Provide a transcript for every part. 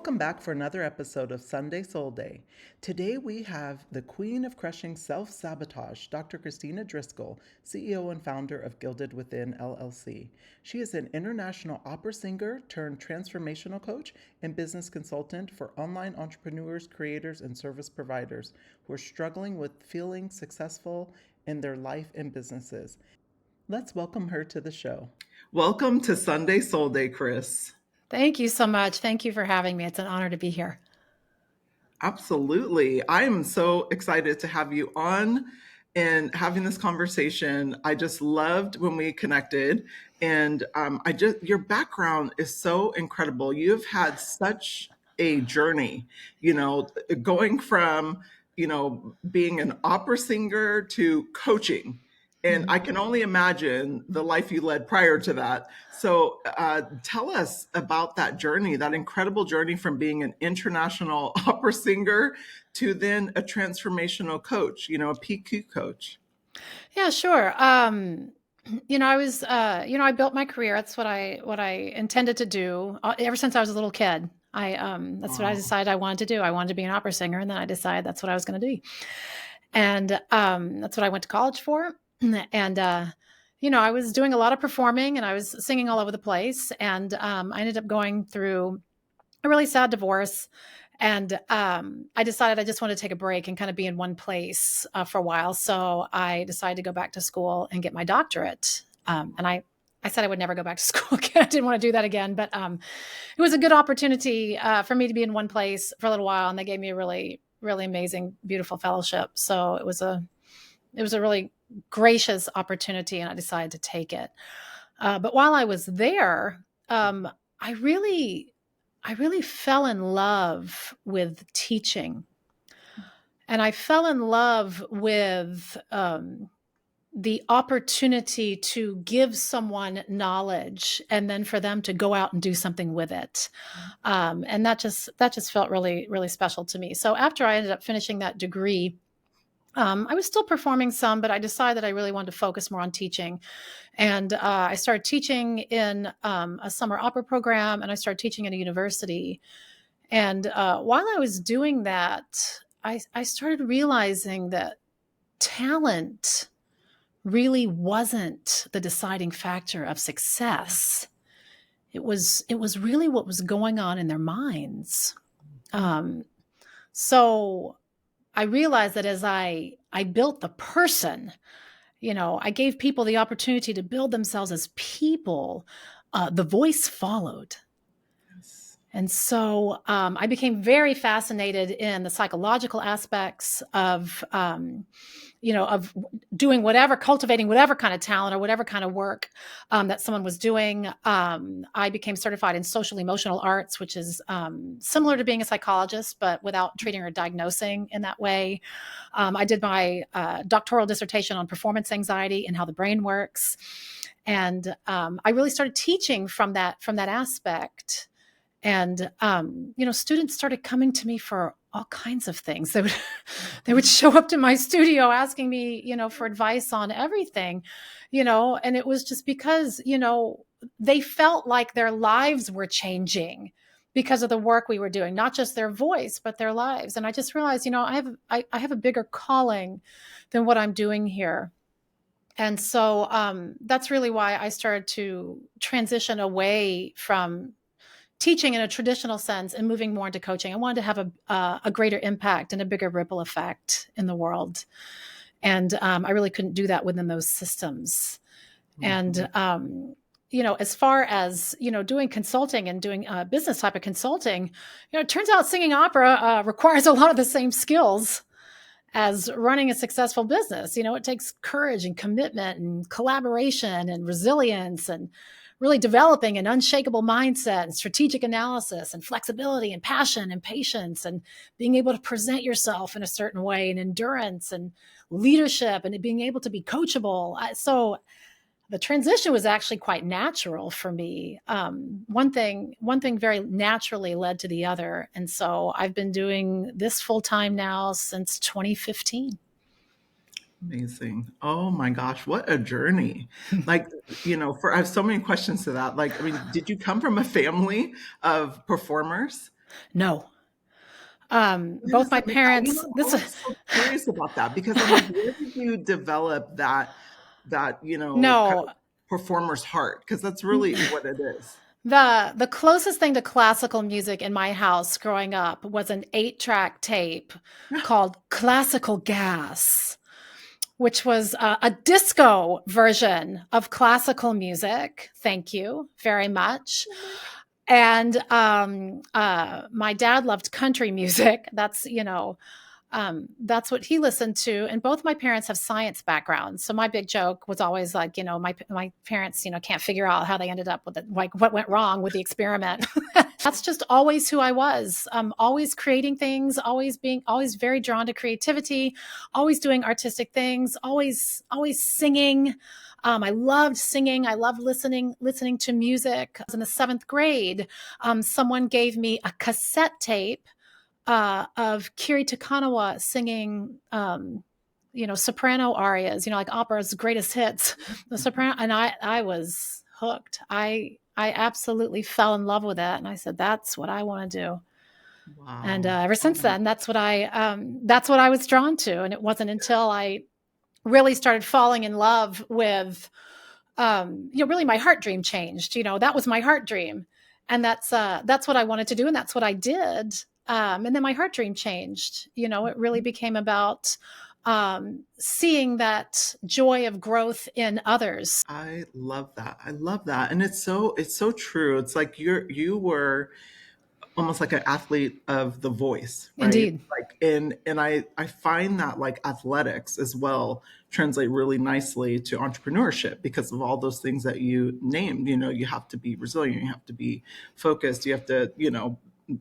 Welcome back for another episode of Sunday Soul Day. Today we have the queen of crushing self-sabotage, Dr. Kristina Driskill, CEO and founder of Gilded Within LLC. She is an international opera singer turned transformational coach and business consultant for online entrepreneurs, creators, and service providers who are struggling with feeling successful in their life and businesses. Let's welcome her to the show. Welcome to Sunday Soul Day, Kris. Thank you so much. Thank you for having me. It's an honor to be here. Absolutely. I am so excited to have you on and having this conversation. I just loved when we connected, and your background is so incredible. You've had such a journey, going from, being an opera singer to coaching. And I can only imagine the life you led prior to that. So tell us about that journey, that incredible journey from being an international opera singer to then a transformational coach, a PQ coach. Yeah, sure. I built my career. That's what I intended to do ever since I was a little kid. That's what I decided I wanted to do. I wanted to be an opera singer, and then I decided that's what I was going to do. And that's what I went to college for. And I was doing a lot of performing, and I was singing all over the place. And I ended up going through a really sad divorce. And I decided I just wanted to take a break and kind of be in one place for a while. So I decided to go back to school and get my doctorate. And I said I would never go back to school again. I didn't want to do that again. But it was a good opportunity for me to be in one place for a little while. And they gave me a really, really amazing, beautiful fellowship. So it was a really gracious opportunity, and I decided to take it. But while I was there, I really fell in love with teaching. And I fell in love with the opportunity to give someone knowledge and then for them to go out and do something with it. And that just felt really, really special to me. So after I ended up finishing that degree, I was still performing some, but I decided I really wanted to focus more on teaching. And I started teaching in a summer opera program, and I started teaching at a university. And while I was doing that, I started realizing that talent really wasn't the deciding factor of success. It was really what was going on in their minds. So I realized that as I built the person, I gave people the opportunity to build themselves as people, the voice followed. Yes. And so I became very fascinated in the psychological aspects of doing cultivating whatever kind of talent or whatever kind of work that someone was doing. I became certified in social emotional arts, which is similar to being a psychologist, but without treating or diagnosing in that way. I did my doctoral dissertation on performance anxiety and how the brain works. And I really started teaching from that aspect. And, students started coming to me for all kinds of things. They would show up to my studio asking me, for advice on everything, and it was just because, they felt like their lives were changing because of the work we were doing, not just their voice, but their lives. And I just realized, I have a bigger calling than what I'm doing here. And so that's really why I started to transition away from teaching in a traditional sense and moving more into coaching. I wanted to have a greater impact and a bigger ripple effect in the world. And I really couldn't do that within those systems. Mm-hmm. And, as far as, doing consulting and doing business type of consulting, it turns out singing opera requires a lot of the same skills as running a successful business. It takes courage and commitment and collaboration and resilience and really developing an unshakable mindset and strategic analysis and flexibility and passion and patience and being able to present yourself in a certain way and endurance and leadership and being able to be coachable. So the transition was actually quite natural for me. One thing very naturally led to the other. And so I've been doing this full time now since 2015. Amazing. Oh my gosh, what a journey. I have so many questions to that. Did you come from a family of performers? No. Where Both does my that make parents, I'm this is always so curious about that because I'm like, where did you develop that, kind no. of performer's heart? Because that's really what it is. The closest thing to classical music in my house growing up was an 8-track tape called Classical Gas, which was a disco version of classical music. Thank you very much. Oh my And my dad loved country music. That's what he listened to. And both my parents have science backgrounds. So my big joke was always like, my parents, can't figure out how they ended up with it, like what went wrong with the experiment. That's just always who I was. Always creating things, always very drawn to creativity, always doing artistic things, always singing. I loved singing. I loved listening to music. I was in the 7th grade. Someone gave me a cassette tape of Kiri Takanawa singing, soprano arias, like opera's greatest hits, the soprano, and I was hooked. I absolutely fell in love with it, and I said, "That's what I want to do." And Wow. ever Oh since my then, that's what I was drawn to. And it wasn't until I really started falling in love with, really my heart dream changed. That was my heart dream, and that's what I wanted to do, and that's what I did. And then my heart dream changed. It really became about seeing that joy of growth in others. I love that. I love that. And it's so true. It's like you were almost like an athlete of the voice, right? Indeed. Like and I find that like athletics as well translate really nicely to entrepreneurship because of all those things that you named. You have to be resilient, you have to be focused, you have to,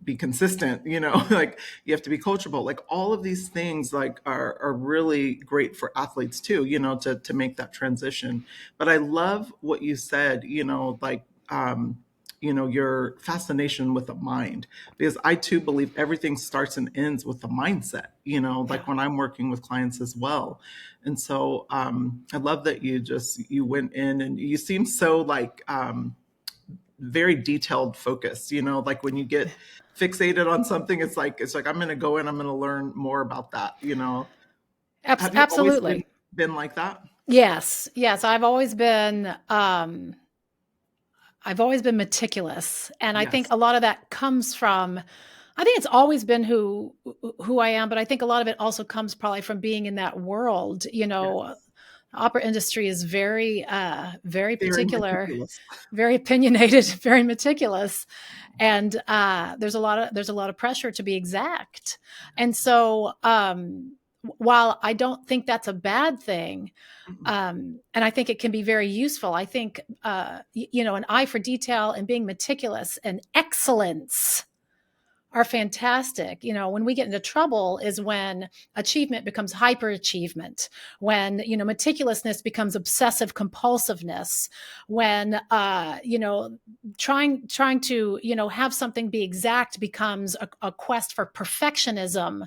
be consistent, like you have to be coachable. Like all of these things like are really great for athletes too, to make that transition. But I love what you said, like your fascination with the mind, because I too believe everything starts and ends with the mindset, Yeah. like when I'm working with clients as well. And so I love that you went in and you seem so like very detailed focused, like when you get fixated on something, it's like I'm going to go in, I'm going to learn more about that. Have you always been Absolutely. been like that? Yes. Yes. I've always been meticulous, and I think Yes. a lot of that comes from. I think it's always been who I am, but I think a lot of it also comes probably from being in that world. Yes. Opera industry is very Very particular, meticulous. very opinionated, very meticulous, and there's a lot of pressure to be exact. And so, while I don't think that's a bad thing, Mhm. and I think it can be very useful. I think, an eye for detail and being meticulous and excellence are fantastic. When we get into trouble is when achievement becomes hyperachievement, when, meticulousness becomes obsessive compulsiveness, when, trying to, have something be exact becomes a quest for perfectionism,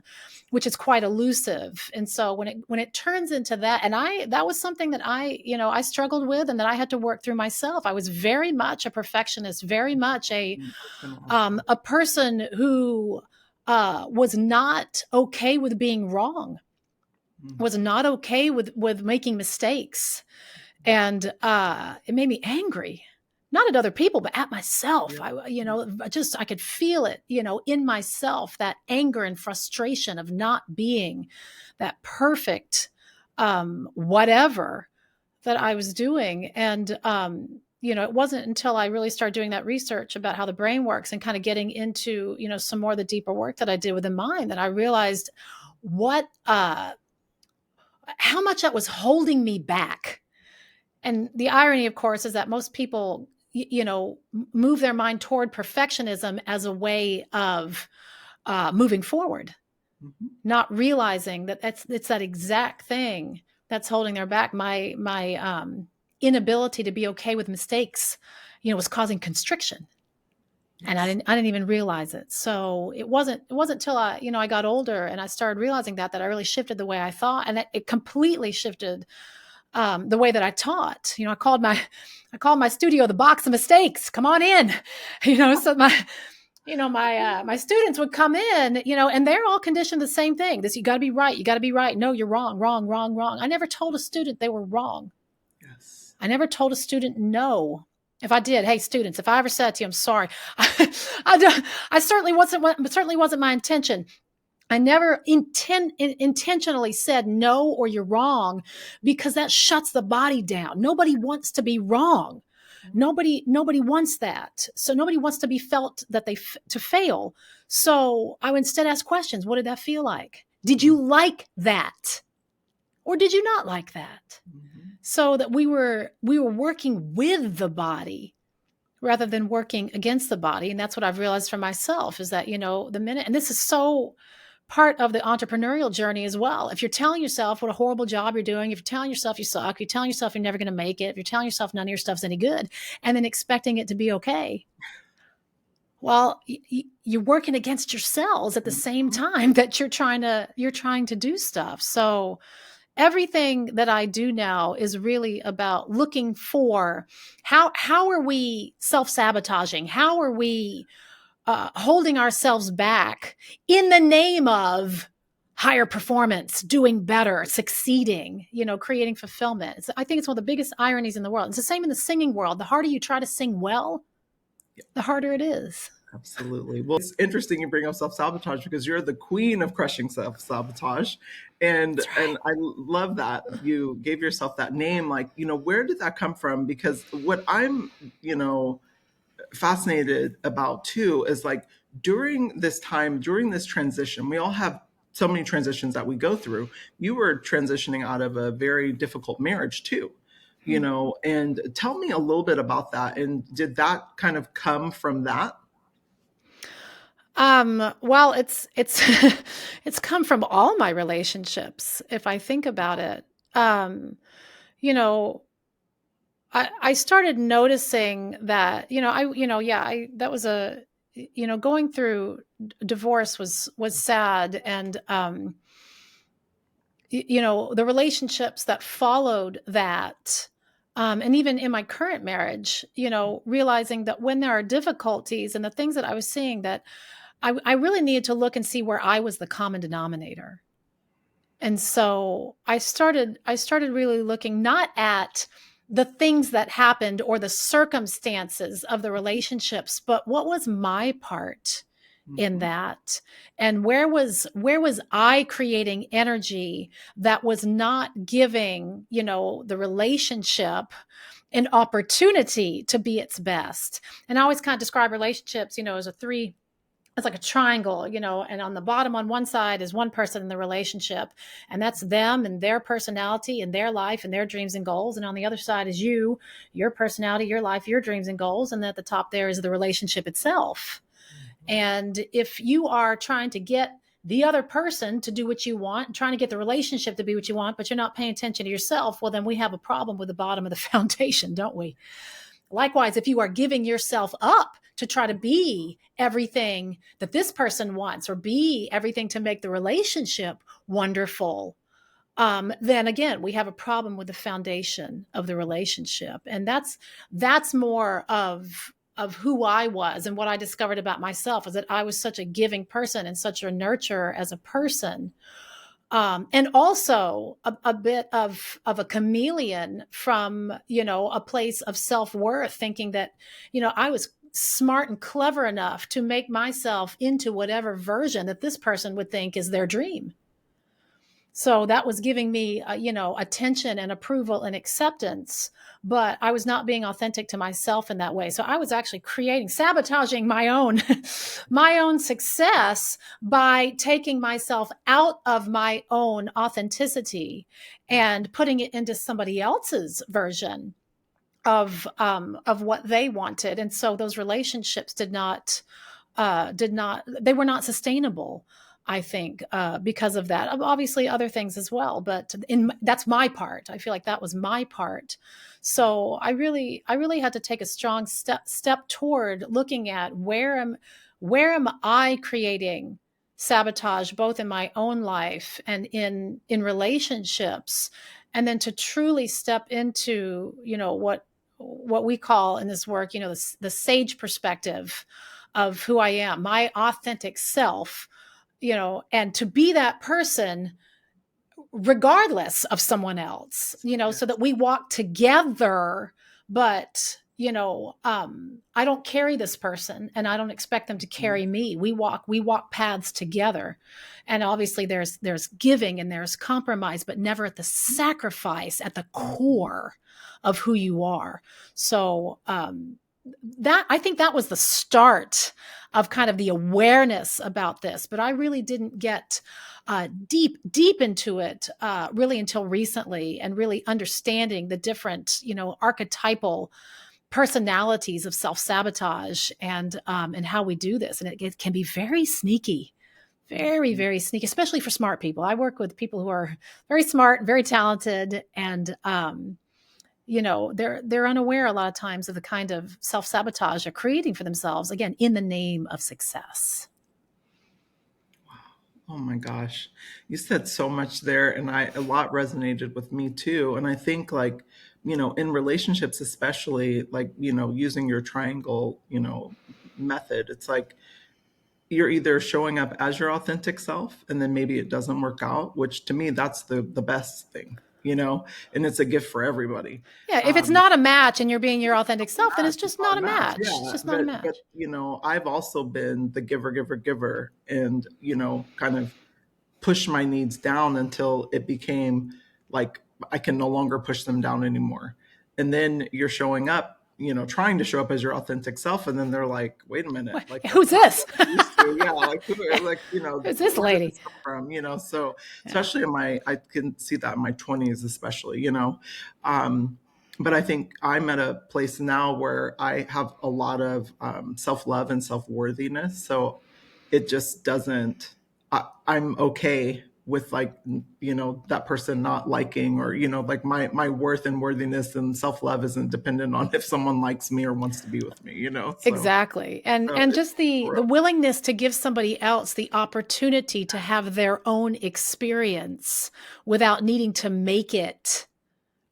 which is quite elusive. And so when it turns into that, and that was something that I struggled with and that I had to work through myself. I was very much a perfectionist, very much a I was going to ask um, that. a person who was not okay with being wrong, Mm. was not okay with making mistakes, and it made me angry. Not at other people, but at myself. Yeah. I could feel it, in myself, that anger and frustration of not being that perfect, whatever that I was doing. And, it wasn't until I really started doing that research about how the brain works and kind of getting into, some more of the deeper work that I did with the mind that I realized what, how much that was holding me back. And the irony, of course, is that most people, move their mind toward perfectionism as a way of moving forward, Mhm. not realizing that it's that exact thing that's holding their back. My inability to be okay with mistakes, was causing constriction, and I Yes. didn't I didn't even realize it. So it wasn't till I got older and I started realizing that I really shifted the way I thought, and it completely shifted the way that I taught. I called my studio the box of mistakes. Come on in, so My students would come in, and they're all conditioned the same thing. This, you got to be right. You got to be right. No, you're wrong, wrong, wrong, wrong. I never told a student they were wrong. Yes. I never told a student no. If I did, hey students, if I ever said to you, I'm sorry, I certainly wasn't my intention. I never intentionally said no or you're wrong, because that shuts the body down. Nobody wants to be wrong. Nobody wants that. So nobody wants to be felt that to fail. So I would instead ask questions. What did that feel like? Did you like that? Or did you not like that? Mm-hmm. So that we were working with the body rather than working against the body. And that's what I've realized for myself, is that, the minute, and this is so part of the entrepreneurial journey as well. If you're telling yourself what a horrible job you're doing, if you're telling yourself you suck, you're telling yourself you're never going to make it, if you're telling yourself none of your stuff's any good, and then expecting it to be okay, well, you're working against yourselves at the same time that you're trying to do stuff. So everything that I do now is really about looking for how are we self-sabotaging? How are we holding ourselves back in the name of higher performance, doing better, succeeding, creating fulfillment? I think it's one of the biggest ironies in the world. It's the same in the singing world. The harder you try to sing well, the harder it is. Absolutely. Well, it's interesting you bring up self-sabotage, because you're the queen of crushing self-sabotage. And That's right. and I love that you gave yourself that name. Like, where did that come from? Because what I'm, fascinated about too is like, during this time, during this transition, we all have so many transitions that we go through. You were transitioning out of a very difficult marriage too, and tell me a little bit about that. And did that kind of come from that? Well, it's it's come from all my relationships, if I think about it. You know, I started noticing that, that was going through divorce was sad. And, the relationships that followed that, and even in my current marriage, realizing that when there are difficulties and the things that I was seeing, that I really needed to look and see where I was the common denominator. And so I started really looking not at the things that happened or the circumstances of the relationships, but what was my part in Mhm. that? And where was I creating energy that was not giving, the relationship an opportunity to be its best? And I always kind of describe relationships, as a three, it's like a triangle, and on the bottom on one side is one person in the relationship, and that's them and their personality and their life and their dreams and goals. And on the other side is you, your personality, your life, your dreams and goals. And at the top there is the relationship itself. And if you are trying to get the other person to do what you want, and trying to get the relationship to be what you want, but you're not paying attention to yourself, well, then we have a problem with the bottom of the foundation, don't we? Likewise, if you are giving yourself up to try to be everything that this person wants, or be everything to make the relationship wonderful, then again, we have a problem with the foundation of the relationship. And that's more of who I was, and what I discovered about myself is that I was such a giving person and such a nurturer as a person, and also a bit of a chameleon from, a place of self-worth, thinking that, I was smart and clever enough to make myself into whatever version that this person would think is their dream. So that was giving me, attention and approval and acceptance, but I was not being authentic to myself in that way. So I was actually sabotaging my own, my own success by taking myself out of my own authenticity and putting it into somebody else's version of what they wanted. And so those relationships they were not sustainable, I think, because of that. Obviously other things as well, but that's my part. I feel like that was my part. So I really had to take a strong step toward looking at where am I creating sabotage, both in my own life and in relationships, and then to truly step into, what we call in this work, the sage perspective, of who I am, my authentic self, and to be that person regardless of someone else, so that Yes. we walk together. But, I don't carry this person and I don't expect them to Mhm. carry me. We walk paths together. And obviously there's giving and there's compromise, but never at the sacrifice at the Mhm. core of who you are. So, that I think that was the start of kind of the awareness about this, but I really didn't get deep into it really until recently, and really understanding the different, archetypal personalities of self-sabotage, and how we do this. And it can be very sneaky, very, Mhm. very sneaky, especially for smart people. I work with people who are very smart, very talented, and they're unaware a lot of times of the kind of self-sabotage they're creating for themselves, again, in the name of success. Oh my gosh. You said so much there, and a lot resonated with me too. And I think, like, in relationships, especially, like, using your triangle, method, it's like you're either showing up as your authentic self and then maybe it doesn't work out, which to me, that's the best thing, and it's a gift for everybody. Yeah, if it's Um, not a match and you're being your authentic self, then match, it's it's just not not a a match. match. It's Yeah. just not a But match. I've also been the giver, giver, giver, and kind of push my needs down until it became like I can no longer push them down anymore. And then you're showing up, trying to show up as your authentic self, and then they're like, "Wait a minute, What, like that's who's not this? what I'm used to." Yeah, like like Who's this where did lady? this come from? So Yeah. especially I can see that in my 20s, especially. Um, but I think I'm at a place now where I have a lot of self love and self worthiness. So it just doesn't. I'm okay with, like, that person not liking, or like my worth and worthiness and self-love isn't dependent on if someone likes me or wants to be with me, so Exactly. And it's just the growth. willingness to give somebody else the opportunity to have their own experience without needing to make it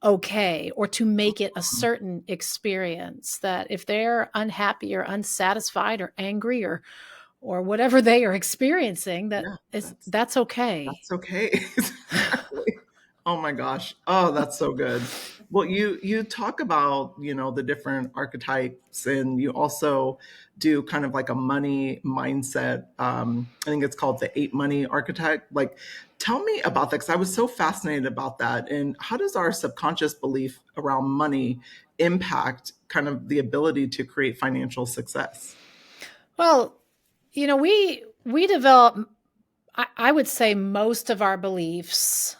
okay, or to make it a certain experience. That if they're unhappy or unsatisfied or angry or whatever they are experiencing, that Yeah, is that's okay. that's okay. Exactly. Oh my gosh. Oh, that's so good. Well, you talk about, the different archetypes, and you also do kind of like a money mindset. I think it's called the 8 money archetype. Like, tell me about that, because I was so fascinated about that. And how does our subconscious belief around money impact kind of the ability to create financial success? Well, we develop, I would say, most of our beliefs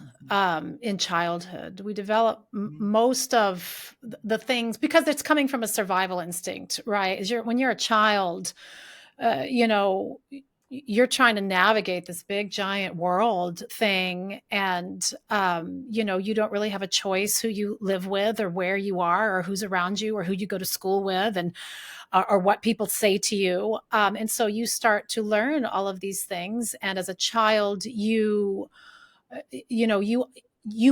in childhood. We develop most of the things because it's coming from a survival instinct, right? When you're a child, uh, you know, you're trying to navigate this big giant world thing, and you don't really have a choice who you live with or where you are or who's around you or who you go to school with, and or what people say to you. And so you start to learn all of these things. And as a child, you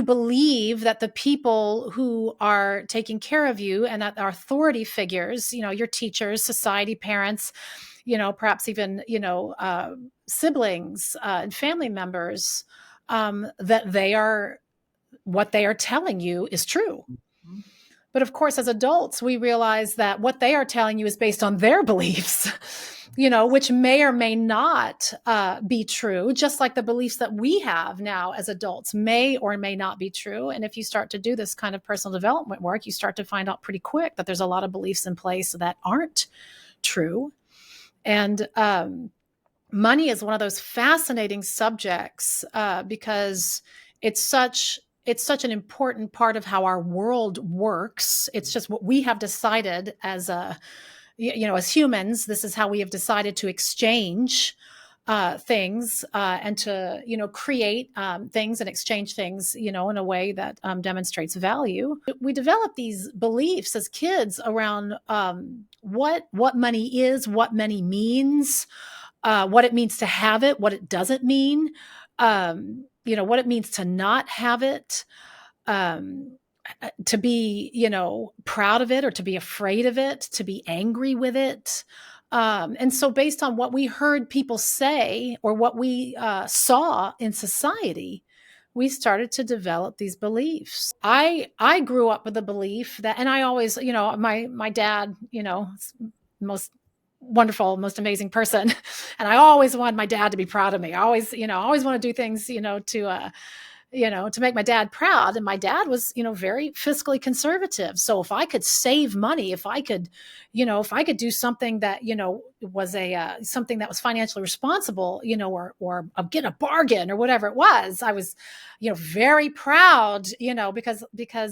believe that the people who are taking care of you and that are authority figures, your teachers, society, parents, perhaps even, siblings and family members, that they are what they are telling you is true. Mhm. But of course, as adults, we realize that what they are telling you is based on their beliefs, which may or may not be true, just like the beliefs that we have now as adults may or may not be true. And if you start to do this kind of personal development work, you start to find out pretty quick that there's a lot of beliefs in place that aren't true. And money is one of those fascinating subjects because it's such it's such an important part of how our world works. It's just what we have decided as as humans. This is how we have decided to exchange things and to create things and exchange things in a way that demonstrates value. We develop these beliefs as kids around what money is, what money means, what it means to have it, what it doesn't mean, what it means to not have it, um, to be, proud of it or to be afraid of it, to be angry with it. And so, based on what we heard people say or what we saw in society, we started to develop these beliefs. I grew up with the belief that, and I always, my dad, most wonderful, most amazing person, and I always wanted my dad to be proud of me. I always want to do things, to make my dad proud. And my dad was, very fiscally conservative. So if I could save money, if I could do something that, was something that was financially responsible, or get a bargain or whatever it was, I was, very proud, because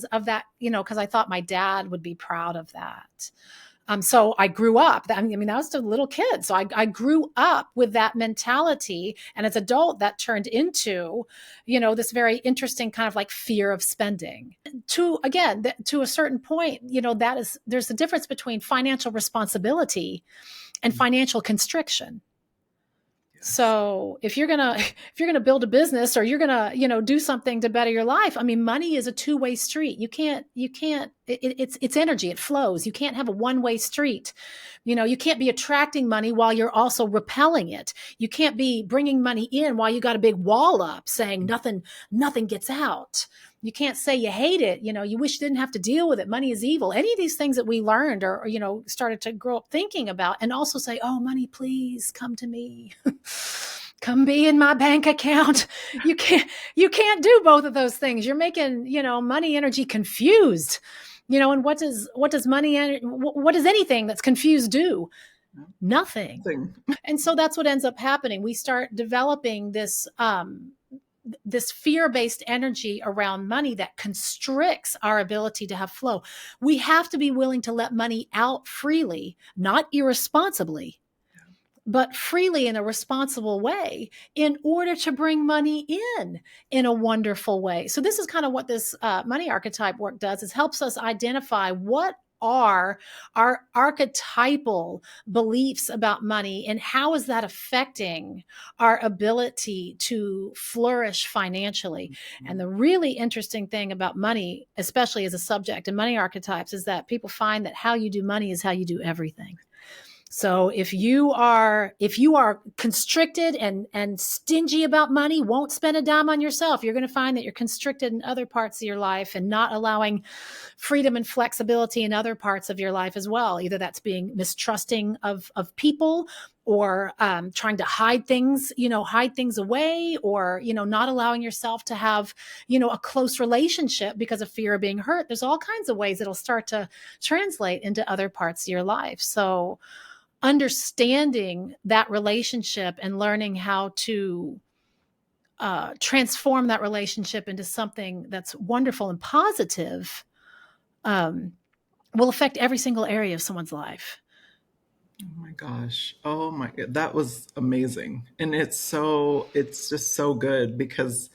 of that, because I thought my dad would be proud of that. So I grew up. I mean, I was a little kid, so I grew up with that mentality, and as an adult, that turned into, this very interesting kind of like fear of spending. To a certain point, there's a difference between financial responsibility and financial constriction. Yes. So if you're gonna build a business, or you're gonna do something to better your life, I mean, money is a two-way street. It's energy. It flows. You can't have a one-way street. You can't be attracting money while you're also repelling it. You can't be bringing money in while you got a big wall up saying nothing gets out. You can't say you hate it. You wish you didn't have to deal with it. Money is evil. Any of these things that we learned, or started to grow up thinking about, and also say, oh, money, please come to me. Come be in my bank account. You can't do both of those things. You're making, money energy confused. And what does what does anything that's confused do? Nothing. Thing. And so that's what ends up happening. We start developing this fear-based energy around money that constricts our ability to have flow. We have to be willing to let money out freely, not irresponsibly, but freely in a responsible way, in order to bring money in a wonderful way. So this is kind of what this money archetype work does, is helps us identify what are our archetypal beliefs about money, and how is that affecting our ability to flourish financially. And the really interesting thing about money, especially as a subject in money archetypes, is that people find that how you do money is how you do everything. So if you are constricted and stingy about money, won't spend a dime on yourself, you're going to find that you're constricted in other parts of your life, and not allowing freedom and flexibility in other parts of your life as well. Either that's being mistrusting of people, or trying to hide things away, or not allowing yourself to have a close relationship because of fear of being hurt. There's all kinds of ways it'll start to translate into other parts of your life. So understanding that relationship and learning how to transform that relationship into something that's wonderful and positive will affect every single area of someone's life. Oh my gosh. Oh my, that was amazing. And it's just so good because,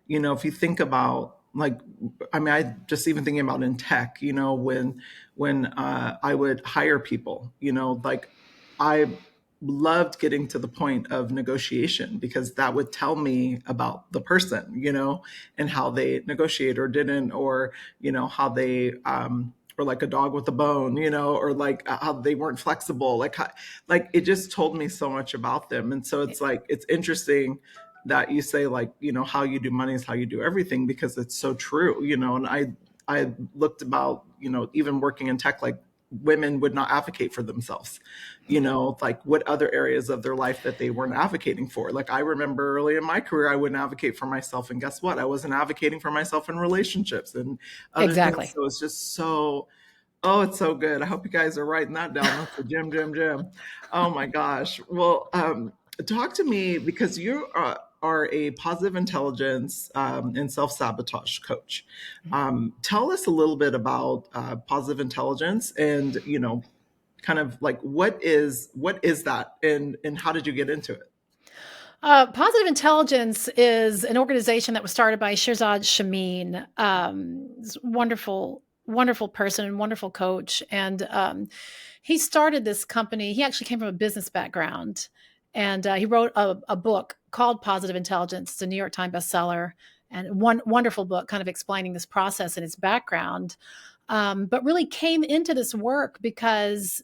if you think about, like, I mean, I just even thinking about in tech, when I would hire people, like, I loved getting to the point of negotiation, because that would tell me about the person, and how they negotiate or didn't, or, how they, or like a dog with a bone, or like how they weren't flexible. Like it just told me so much about them. And so it's like, it's interesting that you say, like, how you do money is how you do everything, because it's so true, and I looked about, even working in tech, like, women would not advocate for themselves, like what other areas of their life that they weren't advocating for. Like, I remember early in my career, I wouldn't advocate for myself. And guess what? I wasn't advocating for myself in relationships and other things. Exactly. So it's just so, oh, it's so good. I hope you guys are writing that down. That's the gym. Oh my gosh. Well, talk to me, because you are a positive intelligence and self-sabotage coach. Tell us a little bit about positive intelligence, and kind of like, what is that, and how did you get into it? Positive Intelligence is an organization that was started by Shirzad Shameen. Wonderful, wonderful person and wonderful coach. And he started this company. He actually came from a business background, and he wrote a book called Positive Intelligence. It's a New York Times bestseller, and one wonderful book, kind of explaining this process and its background. But really came into this work because.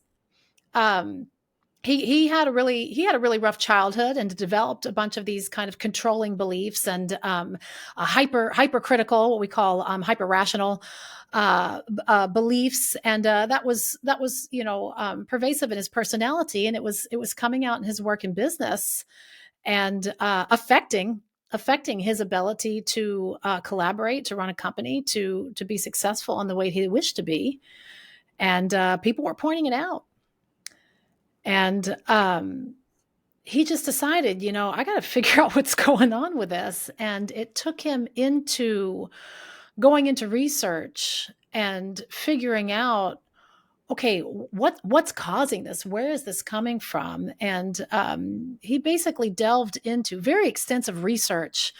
he had a really rough childhood and developed a bunch of these kind of controlling beliefs and a hypercritical, what we call hyper rational beliefs, and that was pervasive in his personality, and it was coming out in his work and business, and affecting his ability to collaborate, to run a company, to be successful in the way he wished to be, and people were pointing it out. And he just decided, I got to figure out what's going on with this. And it took him into going into research and figuring out, okay, what's causing this? Where is this coming from? And he basically delved into very extensive research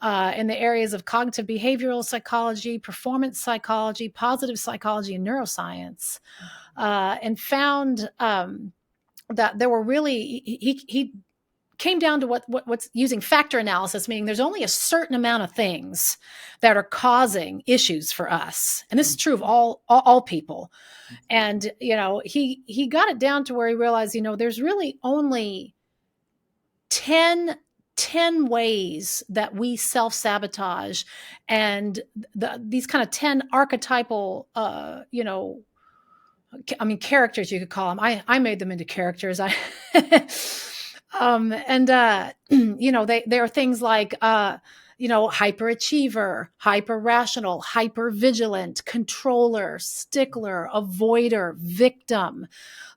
in the areas of cognitive behavioral psychology, performance psychology, positive psychology, and neuroscience, and found that there were really he came down to what's using factor analysis, meaning there's only a certain amount of things that are causing issues for us, and this is true of all people. And he got it down to where he realized, there's really only 10 ways that we self-sabotage, and these kind of 10 archetypal characters, you could call them. I made them into characters. I and they are things like hyperachiever, hyper rational, hyper vigilant, controller, stickler, avoider, victim,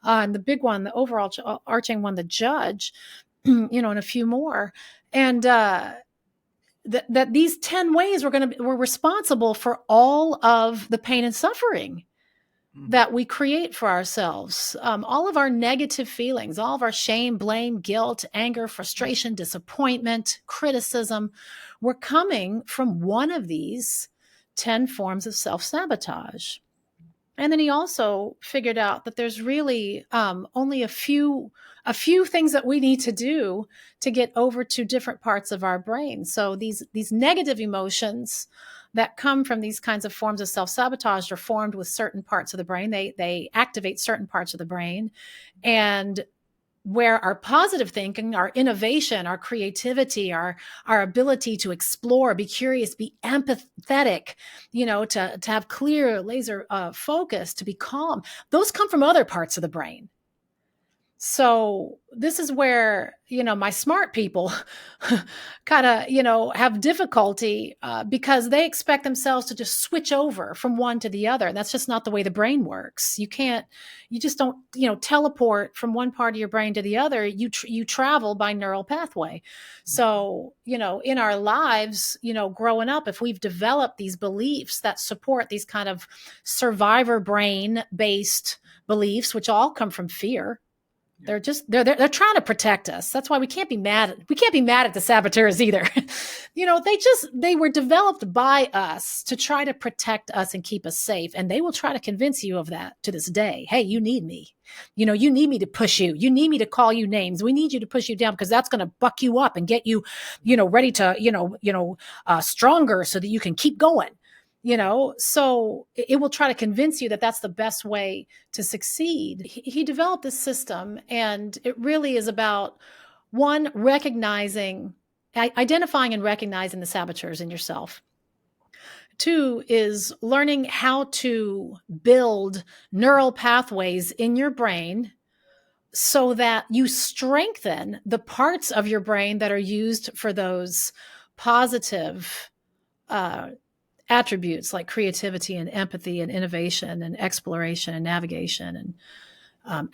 and the big one, the overall arching one, the judge, and a few more. And that these 10 ways were responsible for all of the pain and suffering that we create for ourselves. All of our negative feelings, all of our shame, blame, guilt, anger, frustration, disappointment, criticism, were coming from one of these 10 forms of self-sabotage. And then he also figured out that there's really only a few things that we need to do to get over to different parts of our brain. So these negative emotions that come from these kinds of forms of self-sabotage are formed with certain parts of the brain. They activate certain parts of the brain. And where our positive thinking, our innovation, our creativity, our ability to explore, be curious, be empathetic, to have clear laser focus, to be calm, those come from other parts of the brain. So this is where, my smart people kind of, have difficulty because they expect themselves to just switch over from one to the other. And that's just not the way the brain works. You just don't, teleport from one part of your brain to the other. You travel by neural pathway. So, in our lives, growing up, if we've developed these beliefs that support these kind of survivor brain based beliefs, which all come from fear. They're trying to protect us. That's why we can't be mad at the saboteurs either. They were developed by us to try to protect us and keep us safe. And they will try to convince you of that to this day. Hey, you need me. You need me to push you. You need me to call you names. We need you to push you down because that's going to buck you up and get you, ready to, stronger so that you can keep going. So it will try to convince you that that's the best way to succeed. He developed this system, and it really is about, one, identifying and recognizing the saboteurs in yourself. Two is learning how to build neural pathways in your brain so that you strengthen the parts of your brain that are used for those positive attributes like creativity and empathy and innovation and exploration and navigation and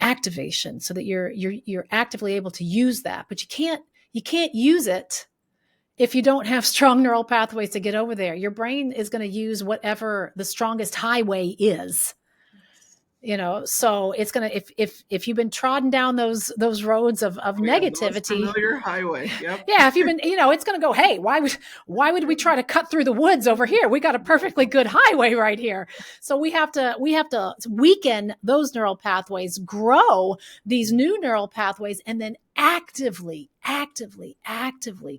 activation, so that you're actively able to use that. But you can't use it if you don't have strong neural pathways to get over there. Your brain is going to use whatever the strongest highway is. So it's gonna, if you've been trodden down those roads of negativity, familiar highway. Yep. Yeah, if you've been, it's gonna go, hey, why would we try to cut through the woods over here? We got a perfectly good highway right here. So we have to weaken those neural pathways, grow these new neural pathways, and then actively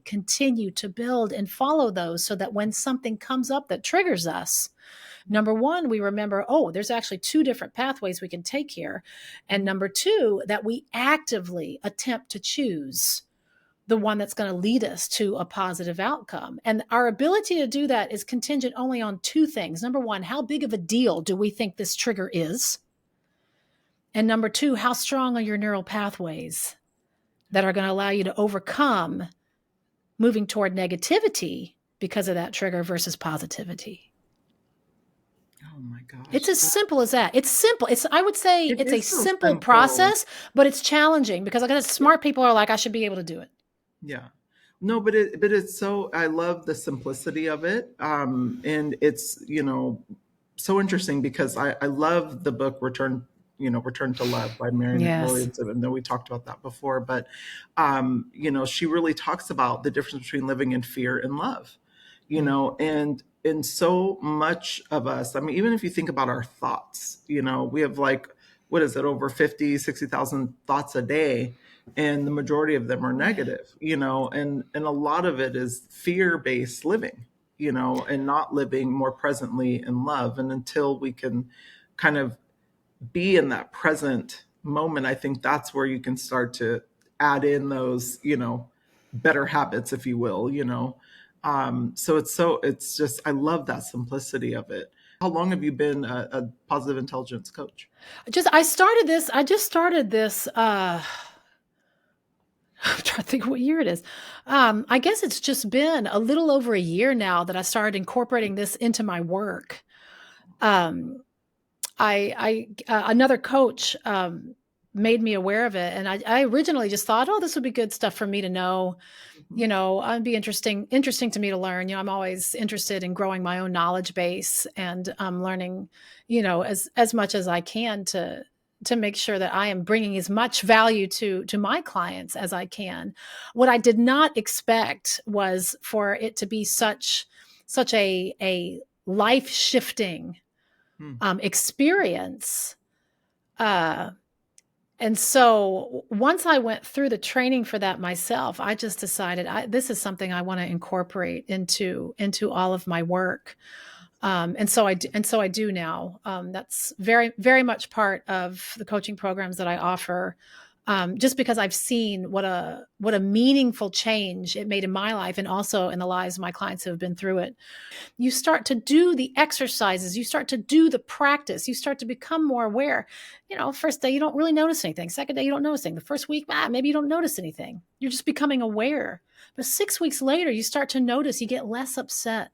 continue to build and follow those, so that when something comes up that triggers us, Number one, we remember, oh, there's actually two different pathways we can take here. And number two, that we actively attempt to choose the one that's going to lead us to a positive outcome. And our ability to do that is contingent only on two things. Number one, how big of a deal do we think this trigger is? And number two, how strong are your neural pathways that are going to allow you to overcome moving toward negativity because of that trigger versus positivity? Oh my It's gosh. as simple as that. It's simple. I would say It it's a is so simple simple. process, but it's challenging because I guess smart people are like, I should be able to do it. Yeah. No, but it's so, I love the simplicity of it. And it's, so interesting because I love the book Return to Love by Marianne Yes. Williamson. I know we talked about that before, but she really talks about the difference between living in fear and love, Mm. and so much of us, I mean, even if you think about our thoughts, we have like, what is it, over 50, 60,000 thoughts a day, and the majority of them are Oh, yeah. negative, and a lot of it is fear-based living, and not living more presently in love. And until we can kind of be in that present moment, I think that's where you can start to add in those, better habits, if you will, it's just, I love that simplicity of it. How long have you been a positive intelligence coach? I just started this I'm trying to think what year it is. I guess it's just been a little over a year now that I started incorporating this into my work. Um, another coach made me aware of it, and I originally just thought, oh, this would be good stuff for me to know. Mhm. It'd be interesting to me to learn. I'm always interested in growing my own knowledge base and learning, as much as I can to make sure that I am bringing as much value to my clients as I can. What I did not expect was for it to be such a life shifting Hmm. experience. Uh, and so once I went through the training for that myself, I just decided this is something I want to incorporate into all of my work. And so I do now. That's very, very much part of the coaching programs that I offer. Just because I've seen what a meaningful change it made in my life, and also in the lives of my clients who have been through it. You start to do the exercises, you start to do the practice, you start to become more aware. First day you don't really notice anything, second day you don't notice anything, the first week maybe you don't notice anything, you're just becoming aware. But 6 weeks later you start to notice, you get less upset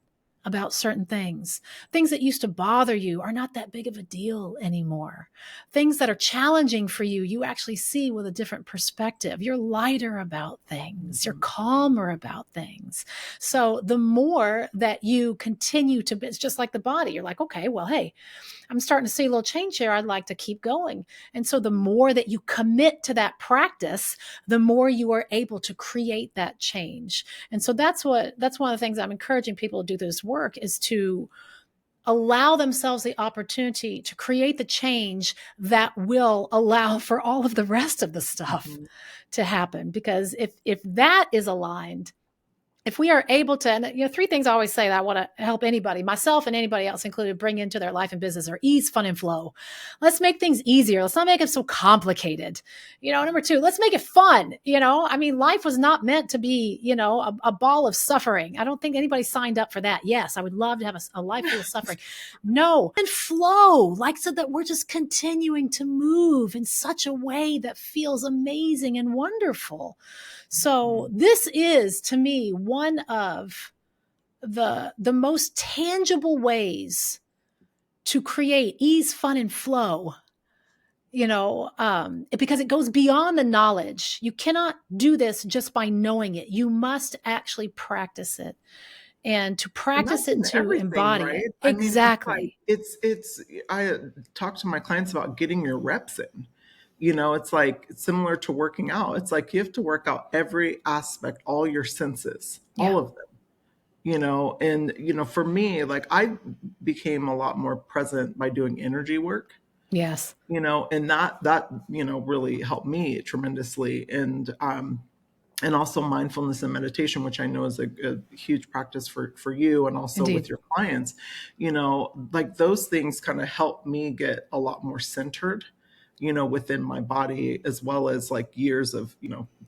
about certain things that used to bother you are not that big of a deal anymore. Things that are challenging for you, you actually see with a different perspective. You're lighter about things, you're Mhm. calmer about things. So the more that you continue to, it's just like the body. You're like, okay, well, hey, I'm starting to see a little change here. I'd like to keep going. And so the more that you commit to that practice, the more you are able to create that change. And so that's one of the things I'm encouraging people to do this work, is to allow themselves the opportunity to create the change that will allow for all of the rest of the stuff Mhm. to happen. Because if that is aligned, if we are able to, and three things I always say that I want to help anybody, myself and anybody else included, bring into their life and business are ease, fun, and flow. Let's make things easier. Let's not make it so complicated. Number two, let's make it fun. I mean, life was not meant to be, a ball of suffering. I don't think anybody signed up for that. Yes, I would love to have a life full of suffering. No, and flow, like, so that we're just continuing to move in such a way that feels amazing and wonderful. So Mhm. this is, to me, one of the most tangible ways to create ease, fun, and flow. Because it goes beyond the knowledge. You cannot do this just by knowing it. You must actually practice it, and to And practice that's it in and to everything, embody it. right? I mean, it's like, Exactly. I talk to my clients about getting your reps in. It's like, it's similar to working out. It's like you have to work out every aspect, all your senses, Yeah. all of them. And for me, like, I became a lot more present by doing energy work, Yes. and that really helped me tremendously. And and also mindfulness and meditation, which I know is a huge practice for you and also with Indeed. your clients. Like those things kind of help me get a lot more centered, within my body, as well as like years of,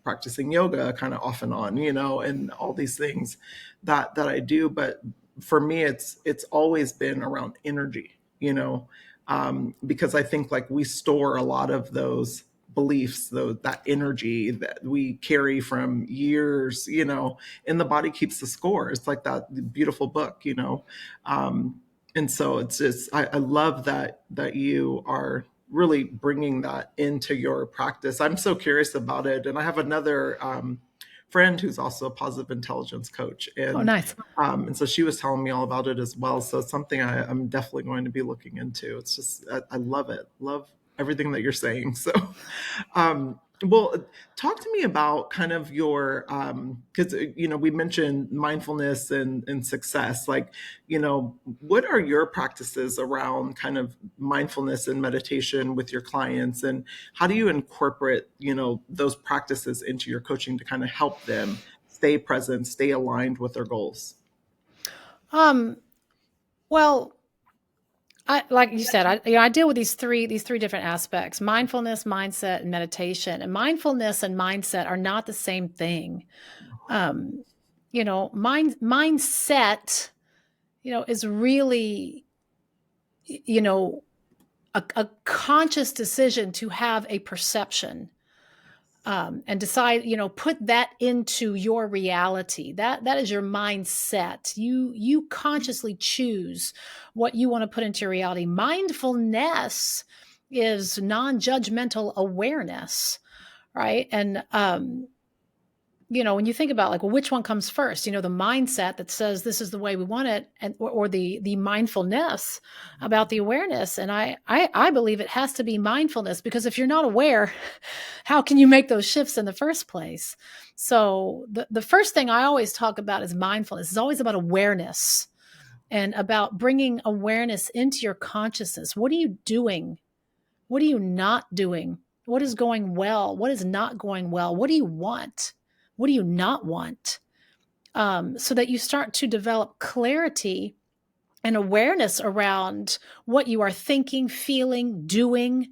practicing yoga kind of off and on, and all these things that I do. But for me, it's always been around energy, because I think like we store a lot of those beliefs, though, that energy that we carry from years, and the body keeps the score. It's like that beautiful book, and so it's just I love that you are really bringing that into your practice. I'm so curious about it, and I have another friend who's also a positive intelligence coach, Oh, and nice. and so she was telling me all about it as well. So it's something I'm definitely going to be looking into. It's just I love it, love everything that you're saying. So well, talk to me about kind of your because we mentioned mindfulness and success. Like, what are your practices around kind of mindfulness and meditation with your clients, and how do you incorporate those practices into your coaching to kind of help them stay present, stay aligned with their goals? Um, well, like you said, I deal with these three different aspects: mindfulness, mindset, and meditation. And mindfulness and mindset are not the same thing. Um, mindset, is really, you know, a conscious decision to have a perception, and decide, put that into your reality. That is your mindset. You consciously choose what you want to put into your reality. Mindfulness is non-judgmental awareness, right? And when you think about, like, well, which one comes first, the mindset that says this is the way we want it, and or the mindfulness about the awareness. And I believe it has to be mindfulness, because if you're not aware, how can you make those shifts in the first place? So the first thing I always talk about is mindfulness. It's always about awareness, and about bringing awareness into your consciousness. What are you doing? What are you not doing? What is going well? What is not going well? What do you want? What do you not want? So that you start to develop clarity and awareness around what you are thinking, feeling, doing,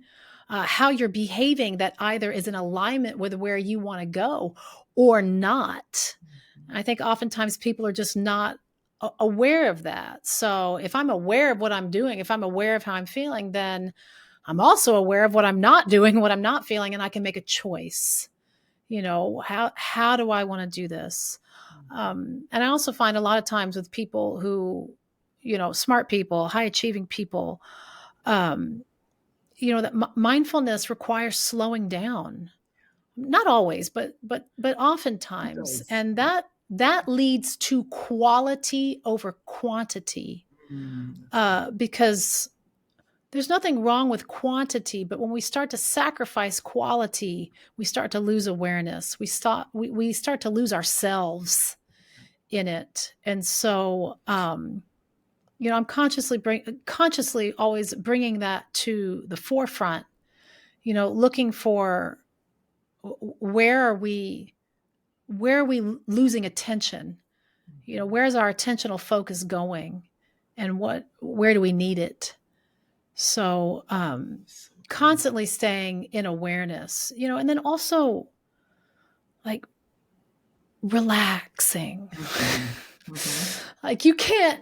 how you're behaving, that either is in alignment with where you want to go or not. I think oftentimes people are just not aware of that. So if I'm aware of what I'm doing, if I'm aware of how I'm feeling, then I'm also aware of what I'm not doing, what I'm not feeling, and I can make a choice. How do I want to do this? And I also find a lot of times with people who, smart people, high achieving people, um, that mindfulness requires slowing down. Not always, but It oftentimes, does. and that leads to quality over quantity, That's good. because there's nothing wrong with quantity, but when we start to sacrifice quality, we start to lose awareness. We start to lose ourselves in it. And so, I'm consciously always bringing that to the forefront. Looking for, where are we where are we losing attention? Where's our attentional focus going, and where do we need it? So, So good. constantly staying in awareness, and then also, like, relaxing. Mhm. Mhm. Like, you can't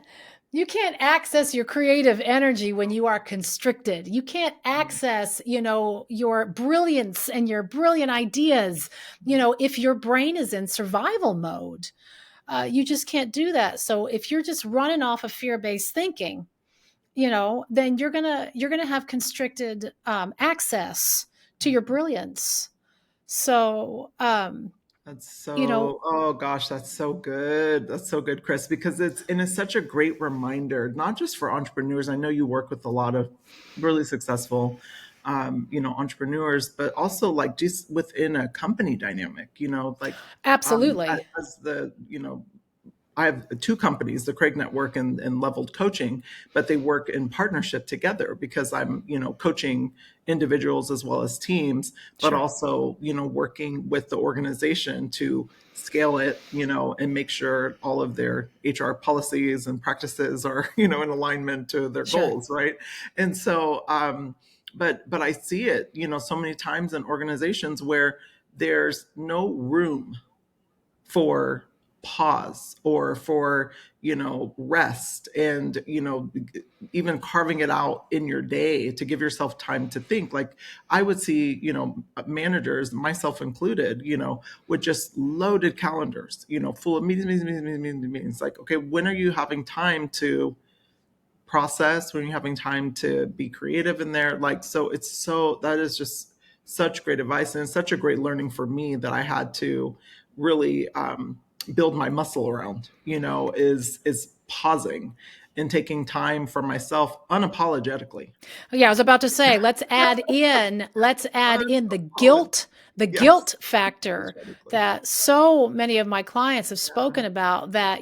access your creative energy when you are constricted. You can't access, your brilliance and your brilliant ideas, if your brain is in survival mode. You just can't do that. So if you're just running off of fear-based thinking, then you're gonna have constricted access to your brilliance. So, That's you know, oh gosh, that's so good. That's so good, Kris, because it's such a great reminder, not just for entrepreneurs. I know you work with a lot of really successful, entrepreneurs, but also like just within a company dynamic, like, absolutely. as the, I have two companies, the Craig Network and Leveled Coaching, but they work in partnership together because I'm, coaching individuals as well as teams, but Sure. also, working with the organization to scale it, and make sure all of their HR policies and practices are, in alignment to their Sure. goals, right? And so, but I see it, so many times in organizations where there's no room for pause or for rest, and even carving it out in your day to give yourself time to think. Like, I would see managers, myself included, with just loaded calendars, full of meetings. Like, okay, when are you having time to process, when you're having time to be creative in there? Like, so it's so that is just such great advice, and it's such a great learning for me that I had to really build my muscle around, is pausing and taking time for myself unapologetically. Yeah, I was about to say, let's add in Unapologetic. the Yes. guilt factor Unapologetically. that so many of my clients have Yeah. spoken about, that,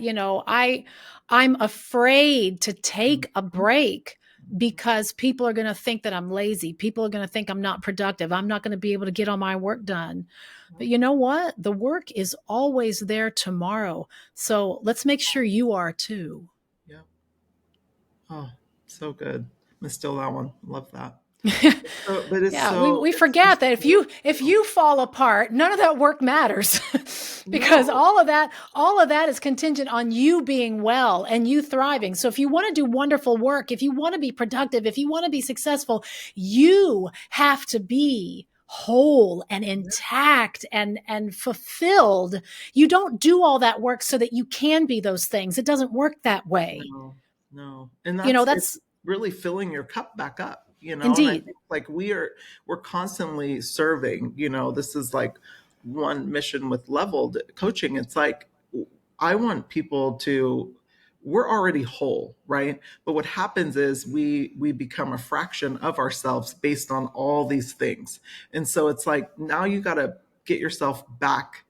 I'm afraid to take a Mhm. break Mhm. because people are going to think that I'm lazy. People are going to think I'm not productive. I'm not going to be able to get all my work done. But you know what? The work is always there tomorrow. So let's make sure you are too. Yeah. Oh, so good. I still that one. Love that. So, but Yeah, we it's just forget that so if true. you fall apart, none of that work matters because No. all of that is contingent on you being well and you thriving. So if you want to do wonderful work, if you want to be productive, if you want to be successful, you have to be whole and Yeah. intact and fulfilled. You don't do all that work so that you can be those things. It doesn't work that way. No, no. And it's That's really filling your cup back up, and I indeed. think like we're constantly serving, this is like one mission with Leveled Coaching. It's like I want people to we're already whole, right? But what happens is we become a fraction of ourselves based on all these things. And so it's like now you got to get yourself back,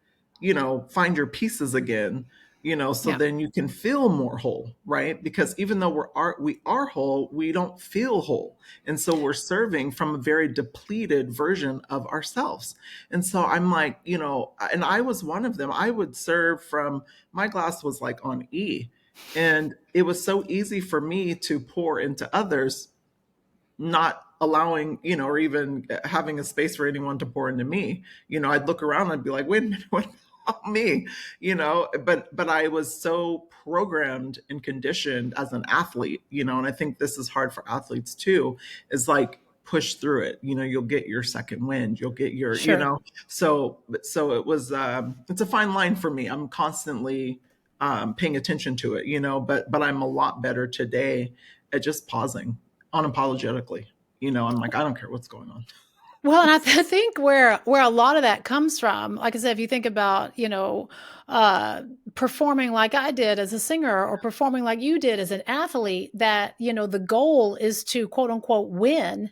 find your pieces again, so Yeah. then you can feel more whole, right? Because even though we are whole, we don't feel whole. And so we're serving from a very depleted version of ourselves. And so I'm like, and I was one of them. I would serve from my glass was like on E. And it was so easy for me to pour into others, not allowing, or even having a space for anyone to pour into me. I'd look around and I'd be like, wait a minute, what about me? But I was so programmed and conditioned as an athlete, and I think this is hard for athletes too, is like push through it. You'll get your second wind, you'll get your, Sure. so it was it's a fine line for me. I'm constantly paying attention to it, but I'm a lot better today at just pausing unapologetically. I'm like, I don't care what's going on. Well, and I think where a lot of that comes from, like I said, if you think about, uh, performing like I did as a singer or performing like you did as an athlete, that, the goal is to quote unquote win,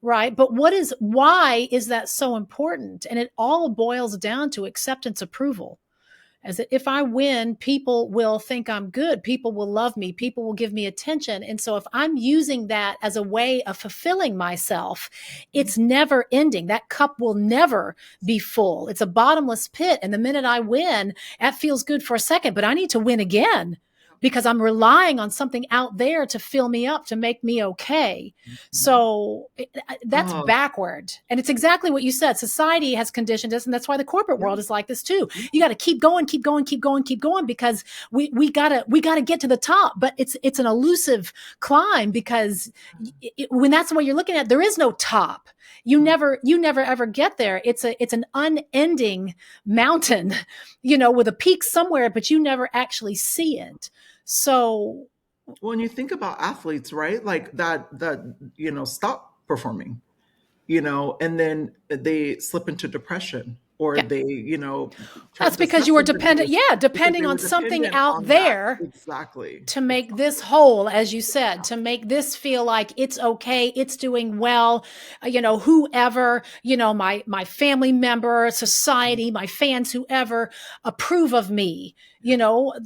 right? But why is that so important? And it all boils down to acceptance approval. As that if I win, people will think I'm good. People will love me. People will give me attention. And so if I'm using that as a way of fulfilling myself, it's never ending. That cup will never be full. It's a bottomless pit. And the minute I win, that feels good for a second, but I need to win again because I'm relying on something out there to fill me up, to make me okay. So that's Oh, backward. And it's exactly what you said. Society has conditioned us. And that's why the corporate yeah, world is like this too. yeah, You got to keep going, keep going, keep going, keep going, because we gotta get to the top. But it's an elusive climb, because when that's what you're looking at, there is no top. You never ever get there. It's an unending mountain, with a peak somewhere, but you never actually see it. So when you think about athletes, right? Like that, stop performing, and then they slip into depression. or Yeah. they, That's because you were discussed something dependent. Yeah. because Depending they were on something dependent out on that. there Exactly. to make this Exactly. whole, as you said, to make this feel like it's okay, it's doing well, whoever, my family member, society, my fans, whoever approve of me,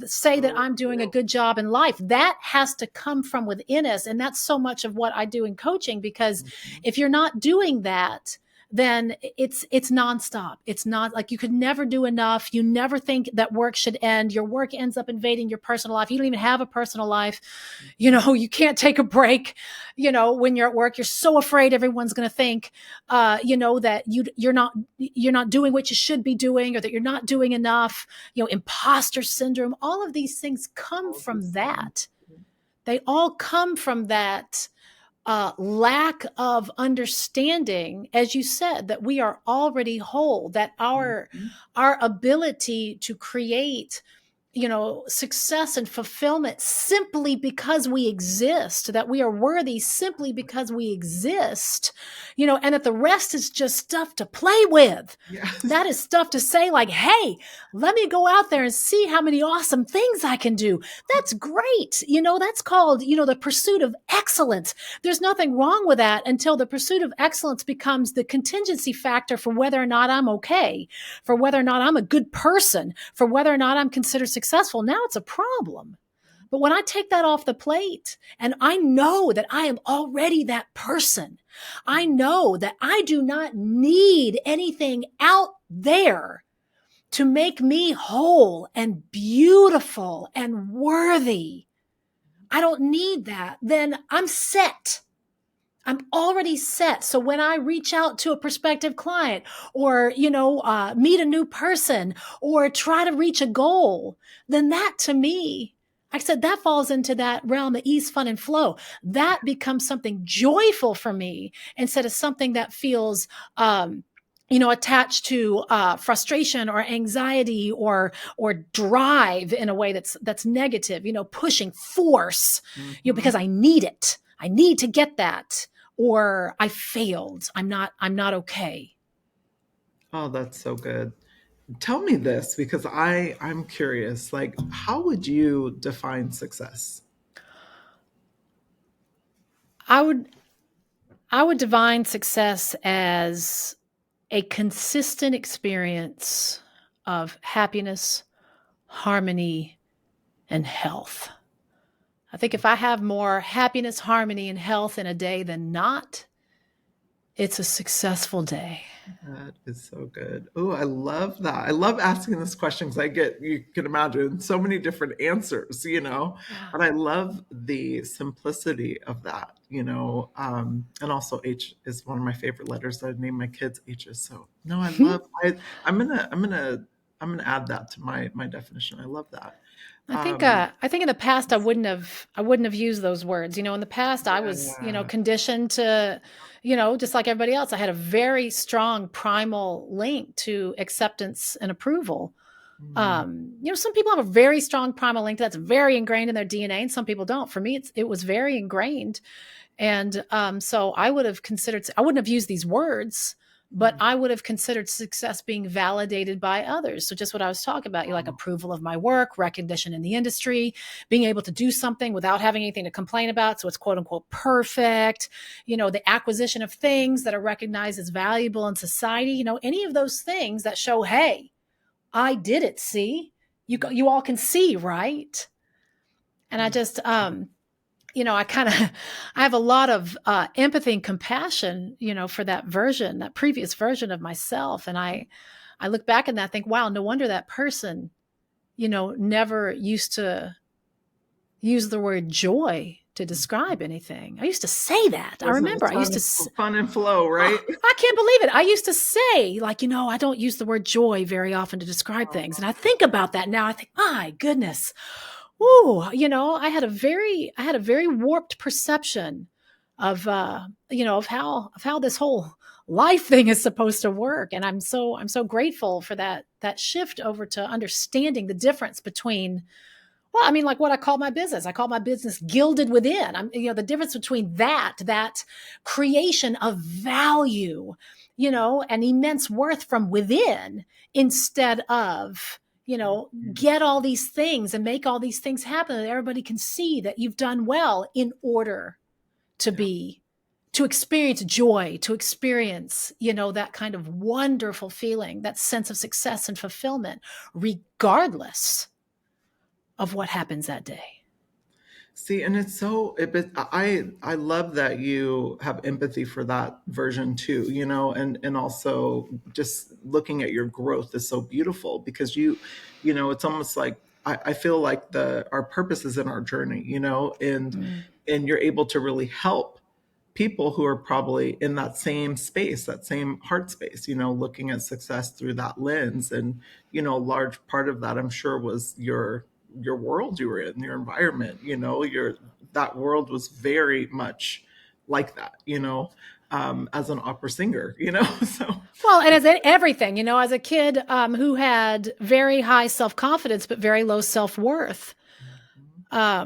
say that So I'm doing a true. good job in life. That has to come from within us. And that's so much of what I do in coaching, because Mhm. if you're not doing that, then it's nonstop. It's not like you could never do enough. You never think that work should end. Your work ends up invading your personal life. You don't even have a personal life. Mhm. You can't take a break. When you're at work, you're so afraid everyone's going to think, that you're not doing what you should be doing, or that you're not doing enough. Imposter syndrome. All of these things come All of from these things. that. They all come from that lack of understanding, as you said, that we are already whole, that our Mhm. our ability to create success and fulfillment simply because we exist, that we are worthy simply because we exist, and that the rest is just stuff to play with. Yes. That is stuff to say, like, hey, let me go out there and see how many awesome things I can do. That's great. That's called, the pursuit of excellence. There's nothing wrong with that until the pursuit of excellence becomes the contingency factor for whether or not I'm okay, for whether or not I'm a good person, for whether or not I'm considered successful. Now it's a problem. But when I take that off the plate and I know that I am already that person, I know that I do not need anything out there to make me whole and beautiful and worthy. I don't need that. Then I'm set. I'm already set. So when I reach out to a prospective client, or, meet a new person, or try to reach a goal, then that, to me, I said, that falls into that realm of ease, fun, and flow. That becomes something joyful for me instead of something that feels, attached to frustration or anxiety or drive in a way that's negative. Pushing force. Because Mhm. I need it. I need to get that, or I failed. I'm not okay. Oh, that's so good. Tell me this because I'm curious. Like, how would you define success? I would I would define success as a consistent experience of happiness, harmony, and health. I think if I have more happiness, harmony, and health in a day than not, it's a successful day. That is so good. Oh, I love that. I love asking this question because I get, you can imagine, so many different answers, Yeah. but I love the simplicity of that, and also H is one of my favorite letters. I named my kids H's. So no, I'm gonna add that to my definition. I love that. I think Um, uh, I think in the past I wouldn't have used those words. In the past I was, yeah. conditioned to, just like everybody else, I had a very strong primal link to acceptance and approval. Mm, Some people have a very strong primal link that's very ingrained in their DNA, and some people don't. For me, it was very ingrained. And so I wouldn't have used these words, but mm, I would have considered success being validated by others. So just what I was talking about, like wow. approval of my work, recognition in the industry, being able to do something without having anything to complain about. So it's quote unquote perfect, the acquisition of things that are recognized as valuable in society, any of those things that show, hey, I did it. See, you all can see, right? And I Mm, just, I kind of I have a lot of empathy and compassion, for that previous version of myself. And I look back and I think, wow, no wonder that person, never used to use the word joy to mm. describe anything. I used to say that. I Wasn't remember as I used fun, to. fun and flow, right? Oh, I can't believe it. I used to say, like, I don't use the word joy very often to describe things. And I think about that now. I think, my goodness, ooh, I had a very warped perception of of how this whole life thing is supposed to work. And I'm so grateful for that shift over to understanding the difference between, well, I mean, like what I call my business Gilded Within. The difference between that creation of value, an immense worth from within, instead of, get all these things and make all these things happen that everybody can see that you've done well, in order to Yeah. be, to experience joy, to experience, that kind of wonderful feeling, that sense of success and fulfillment, regardless of what happens that day. See, and it's so I love that you have empathy for that version too, and also just looking at your growth is so beautiful, because it's almost like I feel like the our purpose is in our journey, Mm. and you're able to really help people who are probably in that same space, that same heart space, looking at success through that lens. And, a large part of that, I'm sure, was your world you were in, your environment, your that world was very much like that, as an opera singer, so Well, and as everything, as a kid who had very high self confidence but very low self worth, I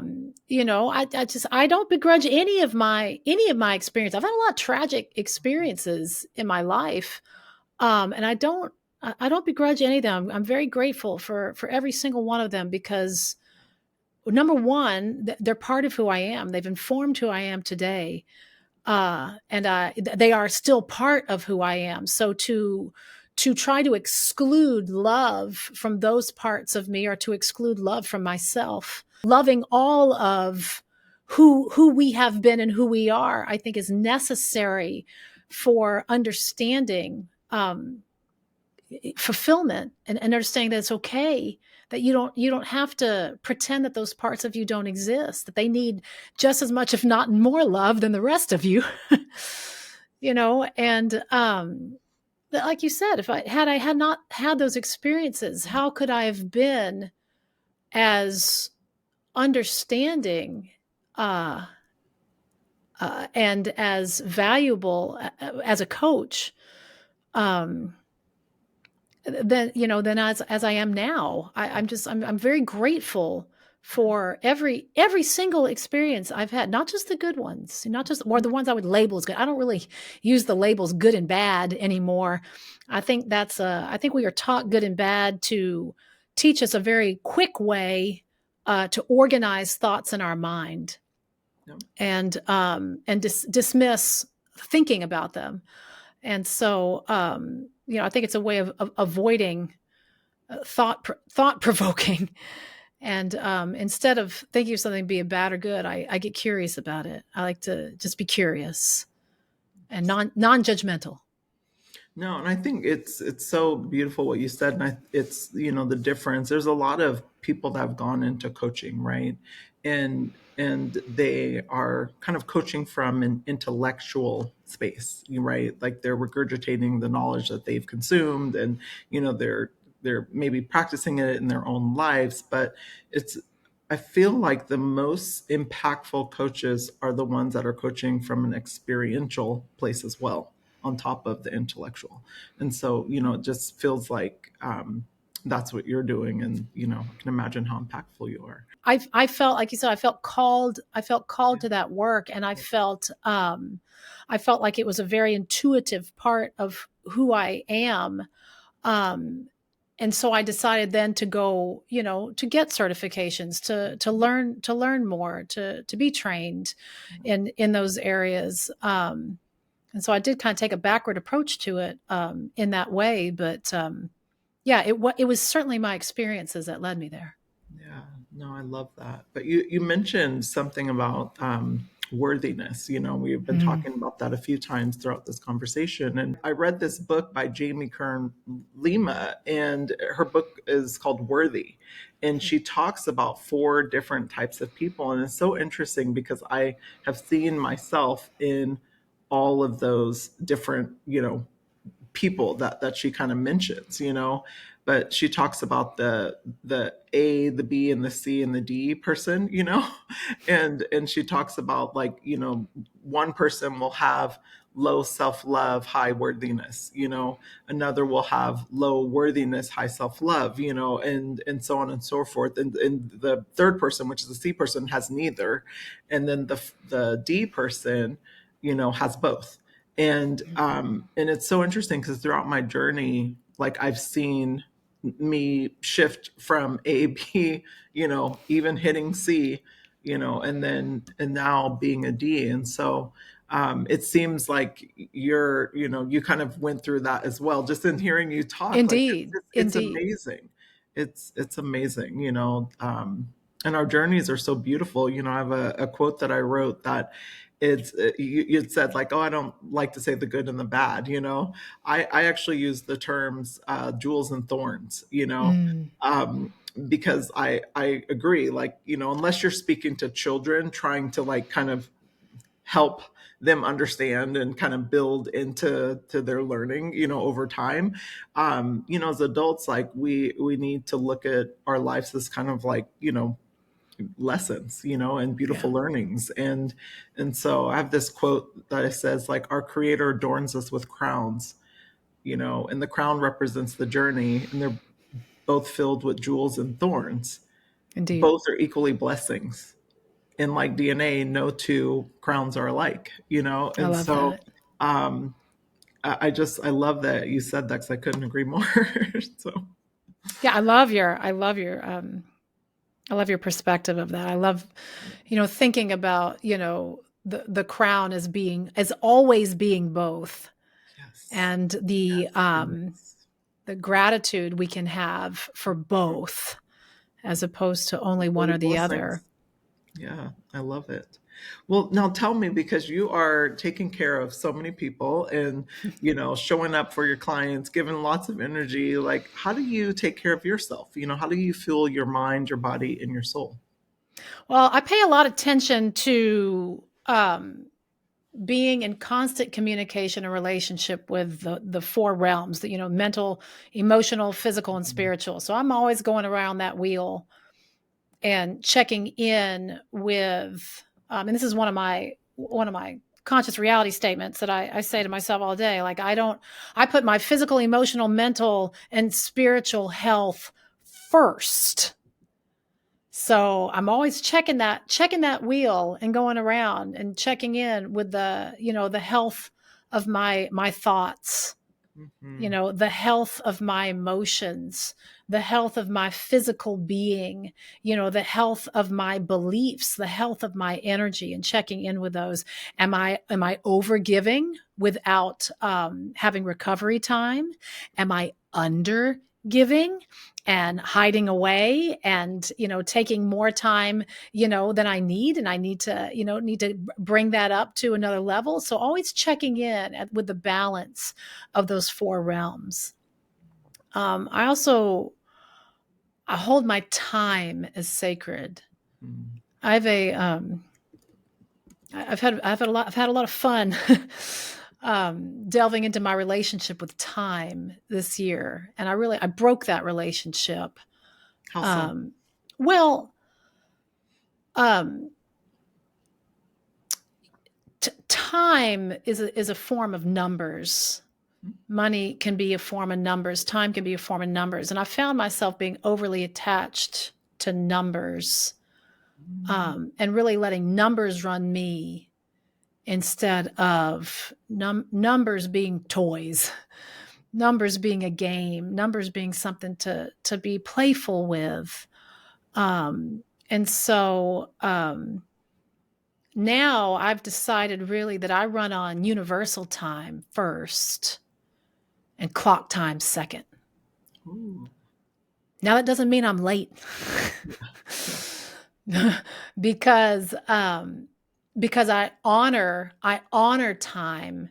don't begrudge any of my experience. I've had a lot of tragic experiences in my life, and I don't begrudge any of them. I'm very grateful for every single one of them, because number one, they're part of who I am. They've informed who I am today, and they are still part of who I am. So to try to exclude love from those parts of me, or to exclude love from myself, loving all of who we have been and who we are, I think is necessary for understanding fulfillment, and understanding that it's okay, that you don't have to pretend that those parts of you don't exist, that they need just as much, if not more, love than the rest of you. And like you said, if I had not had those experiences, how could I have been as understanding uh, and as valuable as a coach, um, than as I am now. I'm very grateful for every single experience I've had, not just the good ones, not just, or the ones I would label as good. I don't really use the labels good and bad anymore. I think we are taught good and bad to teach us a very quick way to organize thoughts in our mind, yeah. and dismiss thinking about them. And so, I think it's a way of avoiding thought provoking. And instead of thinking of something being bad or good, I get curious about it. I like to just be curious and non-judgmental. No, and I think it's so beautiful what you said, and it's the difference. There's a lot of people that have gone into coaching, right, and they are kind of coaching from an intellectual space, right? Like they're regurgitating the knowledge that they've consumed, and they're maybe practicing it in their own lives, but it's I feel like the most impactful coaches are the ones that are coaching from an experiential place as well, on top of the intellectual. And so, it just feels like that's what you're doing. And, I can imagine how impactful you are. I felt, like you said, I felt called to that work, and I felt like it was a very intuitive part of who I am. Um, and so I decided then to go, to get certifications, to learn more, to be trained in those areas. And so I did kind of take a backward approach to it in that way. But yeah, it was certainly my experiences that led me there. Yeah, no, I love that. But you mentioned something about worthiness. We've been Mm. talking about that a few times throughout this conversation. And I read this book by Jamie Kern Lima, and her book is called Worthy. And she talks about four different types of people. And it's so interesting because I have seen myself in all of those different, people that she kind of mentions, but she talks about the A, the B, and the C and the D person, and she talks about, like, one person will have low self-love, high worthiness, another will have low worthiness, high self-love, and so on and so forth. And the third person, which is the C person, has neither. And then the D person, has both. And it's so interesting because throughout my journey, like I've seen me shift from A, B, even hitting C, and now being a D. And so it seems like you kind of went through that as well. Just in hearing you talk, like Indeed, it's indeed, amazing. It's amazing, and our journeys are so beautiful. I have a quote that I wrote that you'd said like, oh, I don't like to say the good and the bad. I actually use the terms jewels and thorns, mm, um, because I agree, like, unless you're speaking to children, trying to like kind of help them understand and kind of build into their learning, over time. As adults, like we need to look at our lives as kind of like, lessons, and yeah, beautiful learnings. And so I have this quote that says like, our creator adorns us with crowns, and the crown represents the journey, and they're both filled with jewels and thorns. indeed. Both are equally blessings. And like DNA, no two crowns are alike, I and love so that. um I love that you said that because I couldn't agree more. So Yeah, I love your perspective of that. I love, thinking about, the crown as always being both, yes, and yes, yes. the gratitude we can have for both as opposed to only one Equally or the other. blessings. Yeah, I love it. Well, now tell me, because you are taking care of so many people and, showing up for your clients, giving lots of energy, like how do you take care of yourself? How do you fuel your mind, your body, and your soul? Well, I pay a lot of attention to being in constant communication and relationship with the four realms, that mental, emotional, physical, and Mhm. spiritual. So I'm always going around that wheel and checking in with, and this is one of my conscious reality statements that I say to myself all day. Like, I put my physical, emotional, mental, and spiritual health first. So I'm always checking that wheel and going around and checking in with the health of my thoughts, Mhm. the health of my emotions, the health of my physical being, the health of my beliefs, the health of my energy, and checking in with those. Am I over giving without having recovery time? Am I under giving and hiding away and taking more time than I need, and I need to bring that up to another level? So always checking in with the balance of those four realms. I also I hold my time as sacred. Mhm. I've a I've had a lot of fun delving into my relationship with time this year, and I broke that relationship. How so? Um, well, um, time is a form of numbers. Money can be a form of numbers. Time can be a form of numbers, and I found myself being overly attached to numbers, Mhm. and really letting numbers run me instead of numbers being toys, numbers being a game, numbers being something to be playful with. And so now I've decided really that I run on universal time first and clock time second. Ooh. Now that doesn't mean I'm late. Yeah. because because I honor time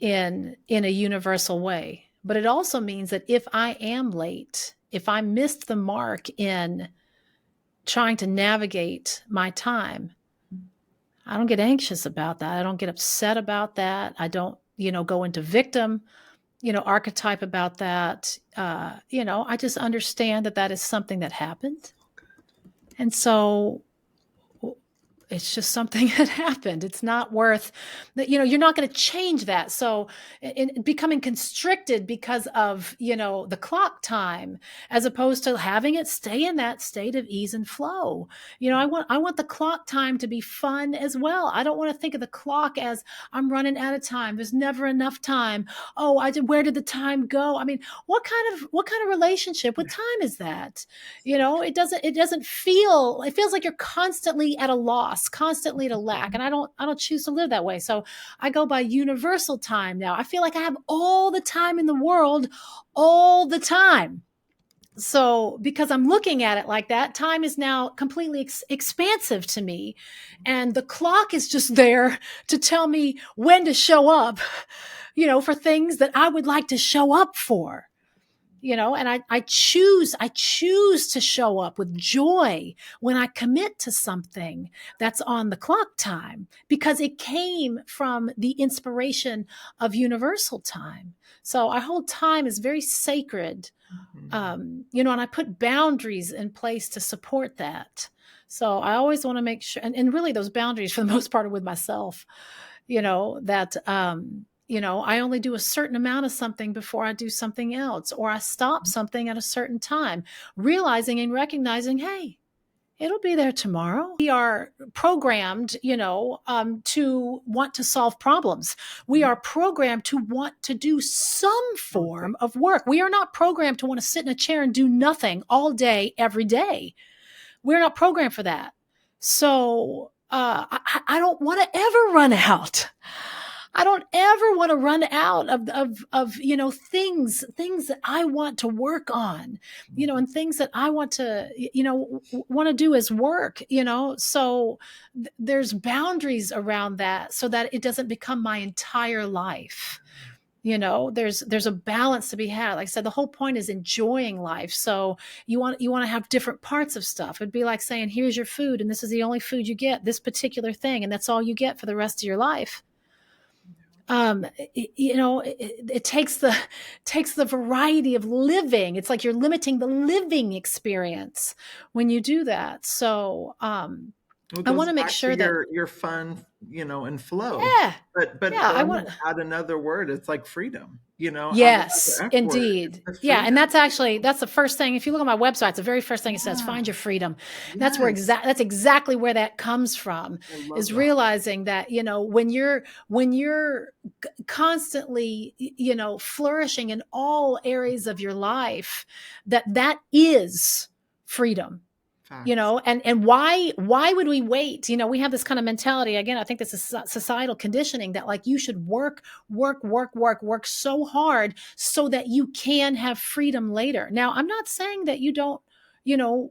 in a universal way. But it also means that if I am late, if I missed the mark in trying to navigate my time, I don't get anxious about that. I don't get upset about that. I don't, go into victim, archetype about that. I just understand that that is something that happened. And so it's just something that happened. It's not worth that, you're not going to change that. So in becoming constricted because of, the clock time, as opposed to having it stay in that state of ease and flow. I want the clock time to be fun as well. I don't want to think of the clock as I'm running out of time. There's never enough time. Oh, where did the time go? I mean, what kind of relationship with time is that? It feels like you're constantly at a loss, constantly at a lack. And I don't choose to live that way. So I go by universal time now. I feel like I have all the time in the world all the time. So because I'm looking at it like that, time is now completely expansive to me, and the clock is just there to tell me when to show up, for things that I would like to show up for. And I choose to show up with joy when I commit to something that's on the clock time, because it came from the inspiration of universal time. So I hold time as very sacred. And I put boundaries in place to support that. So I always want to make sure, and really those boundaries for the most part are with myself, that I only do a certain amount of something before I do something else, or I stop something at a certain time, realizing and recognizing, hey, it'll be there tomorrow. We are programmed, to want to solve problems. We are programmed to want to do some form of work. We are not programmed to want to sit in a chair and do nothing all day, every day. We're not programmed for that. So I don't want to ever run out. I don't ever want to run out of things that I want to work on, and things that I want to, want to do as work, So there's boundaries around that so that it doesn't become my entire life. There's a balance to be had. Like I said, the whole point is enjoying life. So you want to have different parts of stuff. It'd be like saying, here's your food, and this is the only food you get, this particular thing, and that's all you get for the rest of your life. It takes the variety of living. It's like you're limiting the living experience when you do that. So Well, it I goes want to make back to sure that, your fun, and flow. yeah, But yeah, I I'm want. gonna add another word. It's like freedom. Add Yes, another F word. It's indeed. the Yeah, and freedom. that's the first thing. If you look at my website, it's the very first thing it says, Yeah. find your freedom. Yes. That's exactly where that comes from, I love is that. realizing that, when you're constantly, flourishing in all areas of your life, that is freedom. Facts. And why would we wait? We have this kind of mentality. Again, I think this is societal conditioning, that like you should work so hard so that you can have freedom later. Now, I'm not saying that you don't,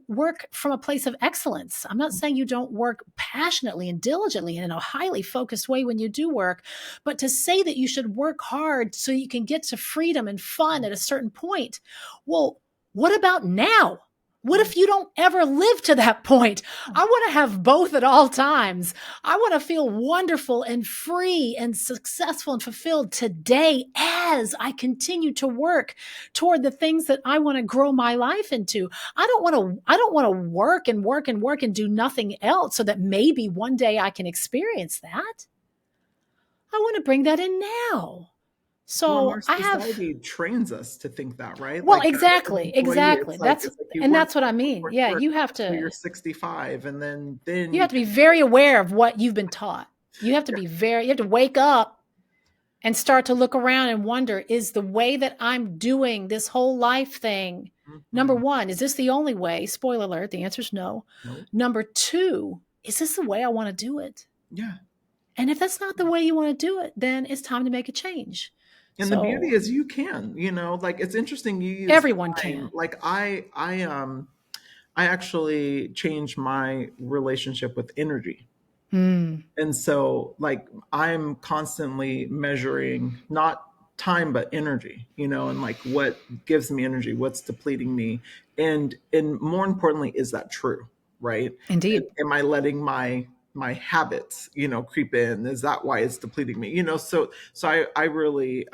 work from a place of excellence. I'm not saying you don't work passionately and diligently and in a highly focused way when you do work, but to say that you should work hard so you can get to freedom and fun at a certain point. Well, what about now? What Yeah. if you don't ever live to that point? I want to have both at all times. I want to feel wonderful and free and successful and fulfilled today as I continue to work toward the things that I want to grow my life into. I don't want to work and work and work and do nothing else so that maybe one day I can experience that. I want to bring that in now. Well, and our So I have. society trains us to think that, right? Well, Like an exactly, employee, exactly. That's it's like you and work, that's what I mean. work, Yeah, work you have until to you're 65, and then you you have to can. be very aware of what you've been taught. You have to wake up and start to look around and wonder, is the way that I'm doing this whole life thing, number Mhm. one, is this the only way? Spoiler alert, the answer is no. Nope. Number two, is this the way I want to do it? Yeah. And if that's not the way you want to do it, then it's time to make a change. And the beauty So is you can, like it's interesting you use everyone time. can. Like I actually changed my relationship with energy. Hmm. And so like I'm constantly measuring not time but energy, and like what gives me energy, what's depleting me, and more importantly, is that true, right? And Indeed. am I letting my habits, creep in? Is that why it's depleting me? So I really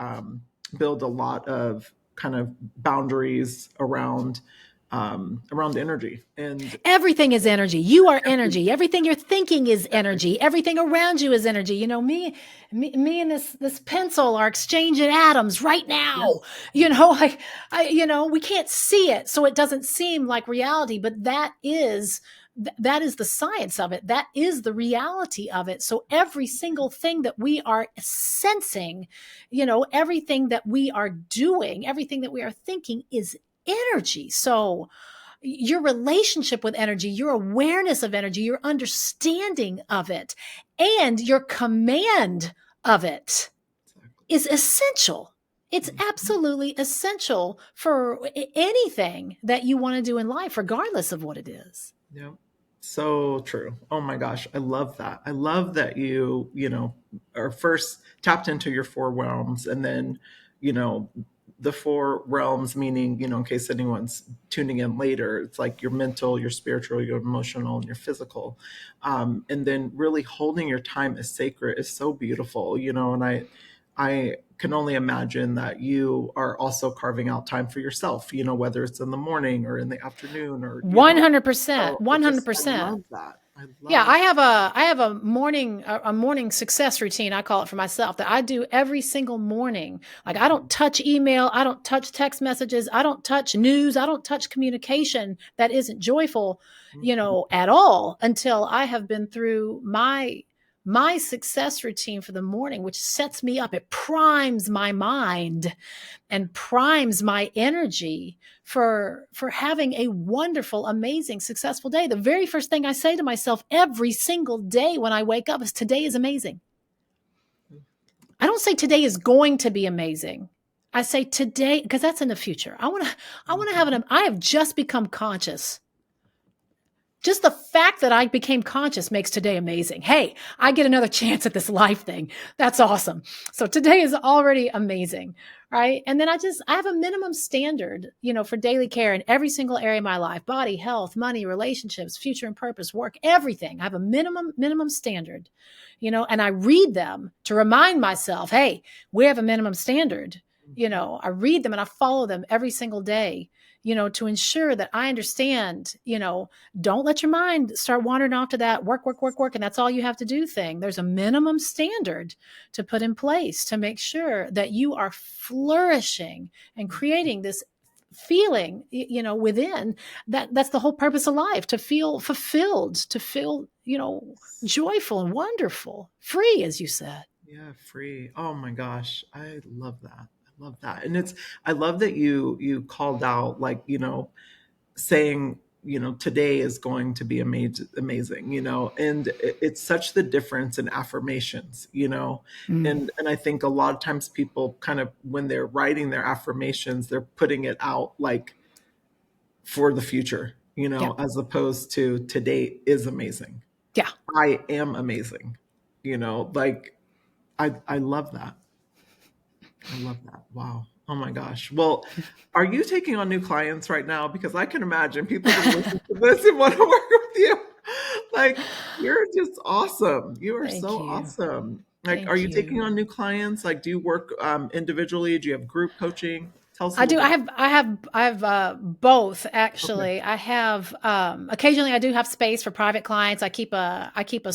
build a lot of kind of boundaries around around energy and Everything is energy. You are energy. Everything you're thinking is energy. Everything around you is energy. Me and this pencil are exchanging atoms right now. yes, Like we can't see it, so it doesn't seem like reality. But that is the science of it. That is the reality of it. So every single thing that we are sensing, everything that we are doing, everything that we are thinking is energy. So your relationship with energy, your awareness of energy, your understanding of it, and your command of it exactly. is essential. It's Mhm. absolutely essential for anything that you want to do in life, regardless of what it is. Yep. So true. Oh my gosh. I love that. I love that are first tapped into your four realms and then, you know, the four realms, meaning, in case anyone's tuning in later, it's like your mental, your spiritual, your emotional, and your physical. And then really holding your time as sacred is so beautiful, and I can only imagine that you are also carving out time for yourself, whether it's in the morning or in the afternoon or. 100%. So I 100%. love that. I Yeah, love. I have a morning success routine, I call it, for myself, that I do every single morning. Like, I don't Mhm, touch email, I don't touch text messages, I don't touch news, I don't touch communication that isn't joyful, mhm. at all, until I have been through my success routine for the morning, which sets me up. It primes my mind and primes my energy for having a wonderful, amazing, successful day. The very first thing I say to myself every single day when I wake up is, today is amazing. I don't say today is going to be amazing. I say today, because that's in the future. I want to have Mhm. I have just become conscious. Just the fact that I became conscious makes today amazing. Hey, I get another chance at this life thing. That's awesome. So today is already amazing, right? And then I have a minimum standard, for daily care in every single area of my life: body, health, money, relationships, future and purpose, work, everything. I have a minimum standard, and I read them to remind myself, hey, we have a minimum standard. Mhm. I read them and I follow them every single day, to ensure that I understand, don't let your mind start wandering off to that work, work, work, work, and that's all you have to do thing. There's a minimum standard to put in place to make sure that you are flourishing and creating this feeling, within. That's the whole purpose of life: to feel fulfilled, to feel, joyful and wonderful, free, as you said. Yeah, free. Oh my gosh, I love that. I love that. And I love that you called out, like, saying, today is going to be amazing, and it's such the difference in affirmations, Mm, and I think a lot of times people kind of, when they're writing their affirmations, they're putting it out like for the future, yeah, as opposed to today is amazing. yeah. I am amazing, like I love that. I love that. Wow. Oh my gosh. Well, are you taking on new clients right now? Because I can imagine people are going to listen to this and want to work with you. Like, you're just awesome. You are Thank so you. awesome. Like, are Thank you taking you. on new clients? Like, do you work individually? Do you have group coaching? Tell us a I little do. bit. I have both, Okay. actually. I have, occasionally I do have space for private clients. I keep a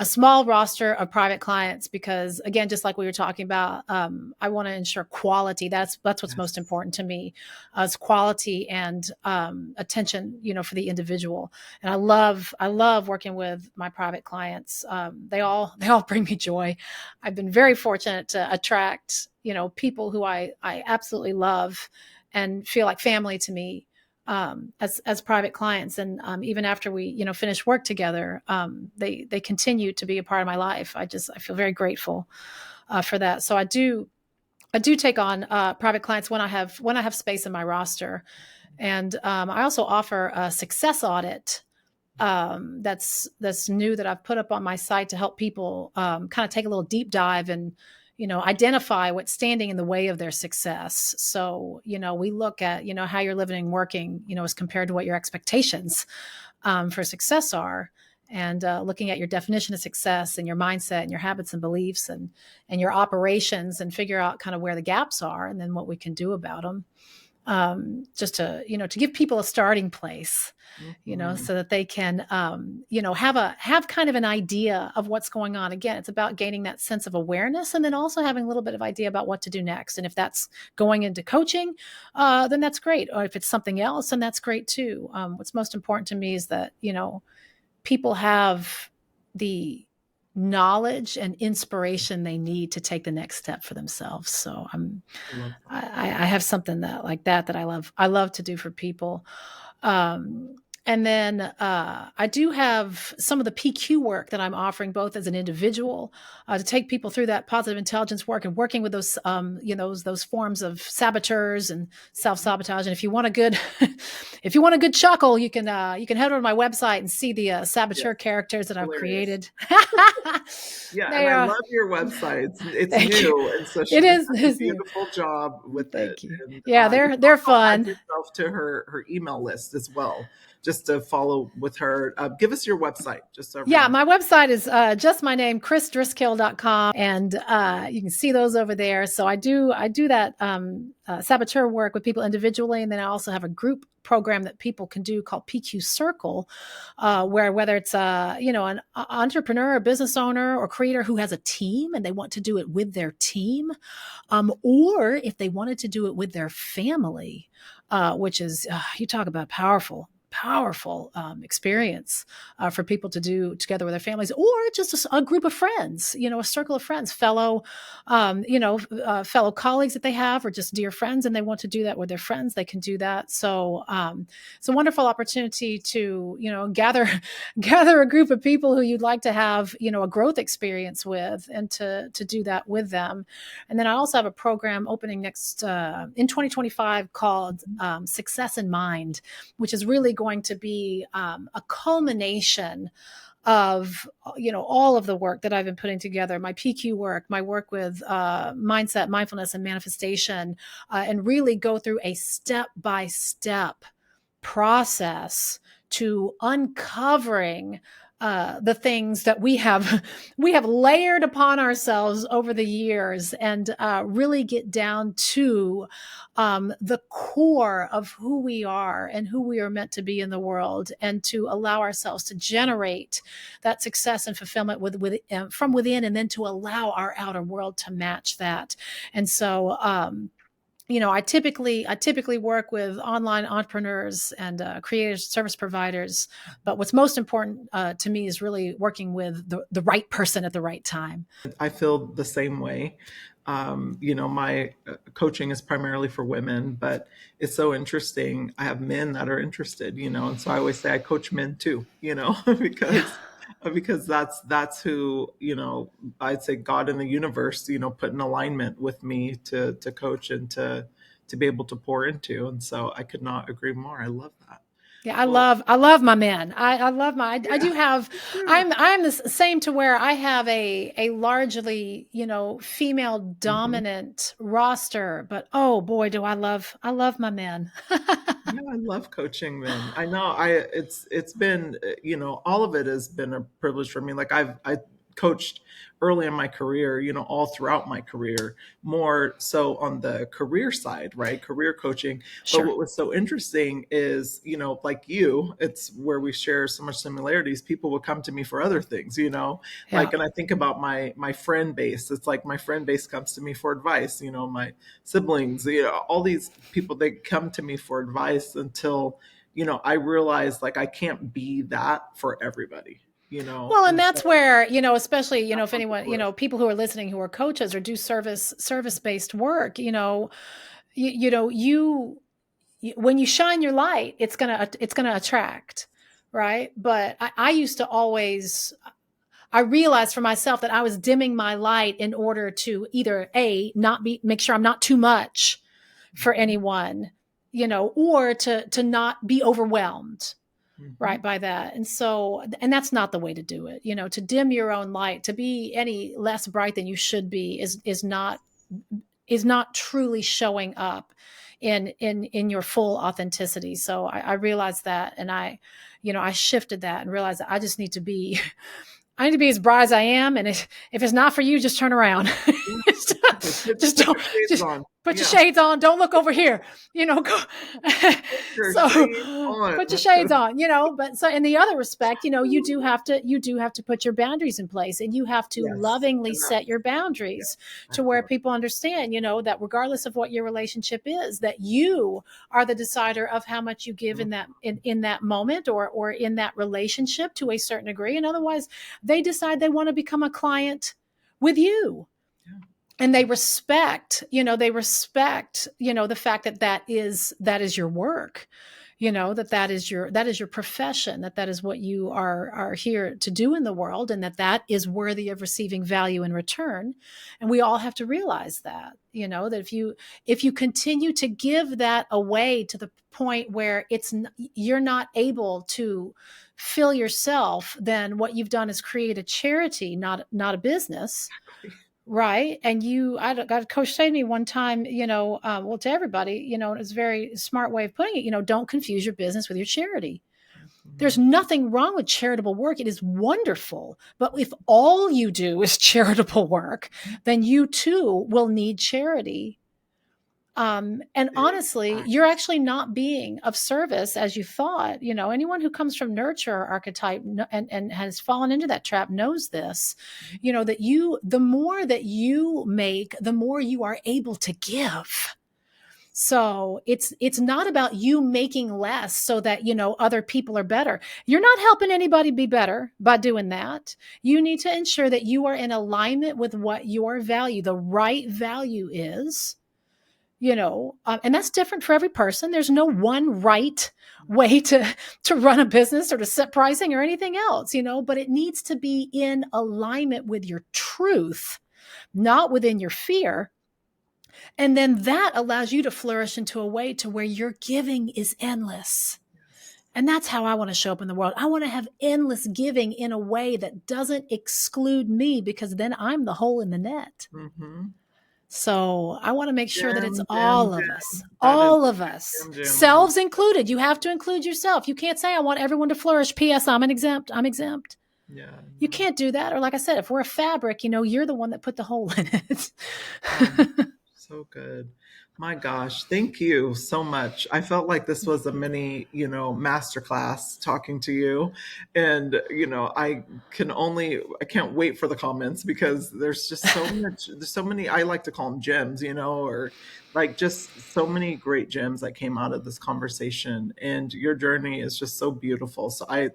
small roster of private clients because, again, just like we were talking about, I want to ensure quality. That's what's most Yes. important to me, is quality and attention, for the individual. And I love working with my private clients. They all bring me joy. I've been very fortunate to attract, people who I absolutely love and feel like family to me, as private clients. And even after we, finish work together, they continue to be a part of my life. I feel very grateful for that. So I do take on private clients when I have space in my roster. And I also offer a success audit, that's new, that I've put up on my site to help people kind of take a little deep dive and, identify what's standing in the way of their success. So, we look at, how you're living and working, as compared to what your expectations for success are. And looking at your definition of success and your mindset and your habits and beliefs and your operations, and figure out kind of where the gaps are and then what we can do about them. just to, to give people a starting place, Mhm. so that they can, have kind of an idea of what's going on. Again, it's about gaining that sense of awareness, and then also having a little bit of idea about what to do next. And if that's going into coaching, then that's great. Or if it's something else, then that's great too. What's most important to me is that, people have the knowledge and inspiration they need to take the next step for themselves. So I love that. I have something that like that I love to do for people. Um, and then I do have some of the PQ work that I'm offering both as an individual, to take people through that positive intelligence work and working with those, those forms of saboteurs and self-sabotage. And if you want a good, if you want a good chuckle, you can head over to my website and see the Yes, saboteur characters that I've hilarious. created. Yeah, and They I are. love your website. It's Thank you. new, and so she It just is. does a beautiful job with it. Thank you. And Yeah, you they're can they're also add fun. yourself to her email list as well, just to follow with her. Give us your website, just so Yeah, everyone. my website is just my name, krisdriskill.com, and you can see those over there. So I do that saboteur work with people individually, and then I also have a group program that people can do called PQ Circle, where whether it's an entrepreneur, a business owner, or creator who has a team and they want to do it with their team, or if they wanted to do it with their family, which is, you talk about powerful experience for people to do together with their families, or just a group of friends, a circle of friends, fellow colleagues that they have, or just dear friends, and they want to do that with their friends, they can do that. So it's a wonderful opportunity to, gather gather a group of people who you'd like to have, a growth experience with, and to do that with them. And then I also have a program opening next in 2025 called Success in Mind, which is really going to be a culmination of all of the work that I've been putting together, my PQ work, my work with mindset, mindfulness, and manifestation, and really go through a step by step process to uncovering the things that we have layered upon ourselves over the years, and really get down to the core of who we are and who we are meant to be in the world, and to allow ourselves to generate that success and fulfillment from within, and then to allow our outer world to match that. And so I typically work with online entrepreneurs and creators, service providers. But what's most important to me is really working with the right person at the right time. I feel the same way. My coaching is primarily for women, but it's so interesting. I have men that are interested, and so I always say I coach men too, Yeah. because that's who, I'd say God in the universe, put in alignment with me to coach and to be able to pour into. And so I could not agree more. I love that. Yeah, I Well, love I love my men. I love I yeah, do have me too. I'm the same to where I have a largely, female Mhm. dominant roster, but oh boy, do I love my men. Yeah, I love coaching men. I know it's been, all of it has been a privilege for me. Like I coached early in my career, all throughout my career, more so on the career side, right? Career coaching. But Sure. what was so interesting is, like you, it's where we share so much similarities. People would come to me for other things, Yeah. and I think about my friend base. It's like my friend base comes to me for advice, my siblings, all these people, they come to me for advice until, I realize like I can't be that for everybody, Well, and and so that's where, especially, that's if on anyone, the list. people who are listening who are coaches or do service-based work, when you shine your light, it's gonna attract, right? But I used to always I realized for myself that I was dimming my light in order to either not make sure I'm not too much for Mhm, anyone, or to not be overwhelmed, mhm, right, by that. And so, and that's not the way to do it. To dim your own light, to be any less bright than you should be, is not truly showing up in your full authenticity. So I realized that, and I shifted that and realized that I just need to be I need to be as bright as I am, and if it's not for you, just turn around. yeah. Exactly. Just Put don't, your shades just on. put your Yeah. shades on. Don't look over here, go. Put your So shades on. put your shades on, but so in the other respect, you do have to put your boundaries in place, and you have to Yes. lovingly And that, set your yeah, boundaries to where excellent. people understand, that regardless of what your relationship is, that you are the decider of how much you give Mhm. in that moment, or in that relationship to a certain degree. And otherwise, they decide they want to become a client with you, Yeah. and they respect the fact that that is your work, that is your profession, that is what you are here to do in the world, and that is worthy of receiving value in return. And we all have to realize that if you continue to give that away to the point where you're not able to fill yourself, then what you've done is create a charity, not a business. Right. And I got a coach say to me one time, well, to everybody, it's a very smart way of putting it, don't confuse your business with your charity. There's Mhm. nothing wrong with charitable work. It is wonderful. But if all you do is charitable work, then you too will need charity. And Big honestly, you're facts. actually not being of service as you thought. Anyone who comes from nurture archetype and has fallen into that trap knows this, that the more that you make, the more you are able to give. So it's not about you making less so that other people are better. You're not helping anybody be better by doing that. You need to ensure that you are in alignment with what your value, the right value is. And that's different for every person. There's no one right way to run a business or to set pricing or anything else, but it needs to be in alignment with your truth, not within your fear. And then that allows you to flourish into a way to where your giving is endless. Yes. And that's how I want to show up in the world. I want to have endless giving in a way that doesn't exclude me, because then I'm the hole in the net. Mm-hmm. So I want to make sure that it's Jim, Jim, all of us, Jim. That is all of us, Jim, Jim. selves included. You have to include yourself. You can't say, I want everyone to flourish. P.S. I'm exempt. I'm exempt. Yeah, You no. can't do that. Or like I said, if we're a fabric, you're the one that put the hole in it. Oh, so good. My gosh, thank you so much. I felt like this was a mini, masterclass talking to you. And, I can't wait for the comments, because there's just there's so many, I like to call them gems, or like just so many great gems that came out of this conversation. And your journey is just so beautiful. So I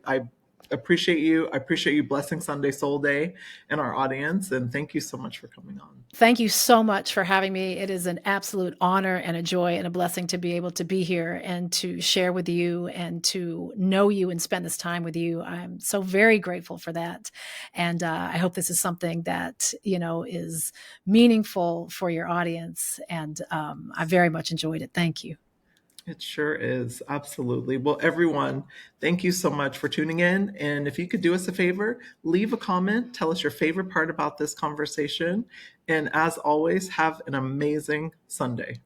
appreciate you. I appreciate you blessing Sunday Soul Day and our audience. And thank you so much for coming on. Thank you so much for having me. It is an absolute honor and a joy and a blessing to be able to be here and to share with you and to know you and spend this time with you. I'm so very grateful for that. And I hope this is something that, is meaningful for your audience. And I very much enjoyed it. Thank you. It sure is. Absolutely. Well, everyone, thank you so much for tuning in. And if you could do us a favor, leave a comment, tell us your favorite part about this conversation. And as always, have an amazing Sunday.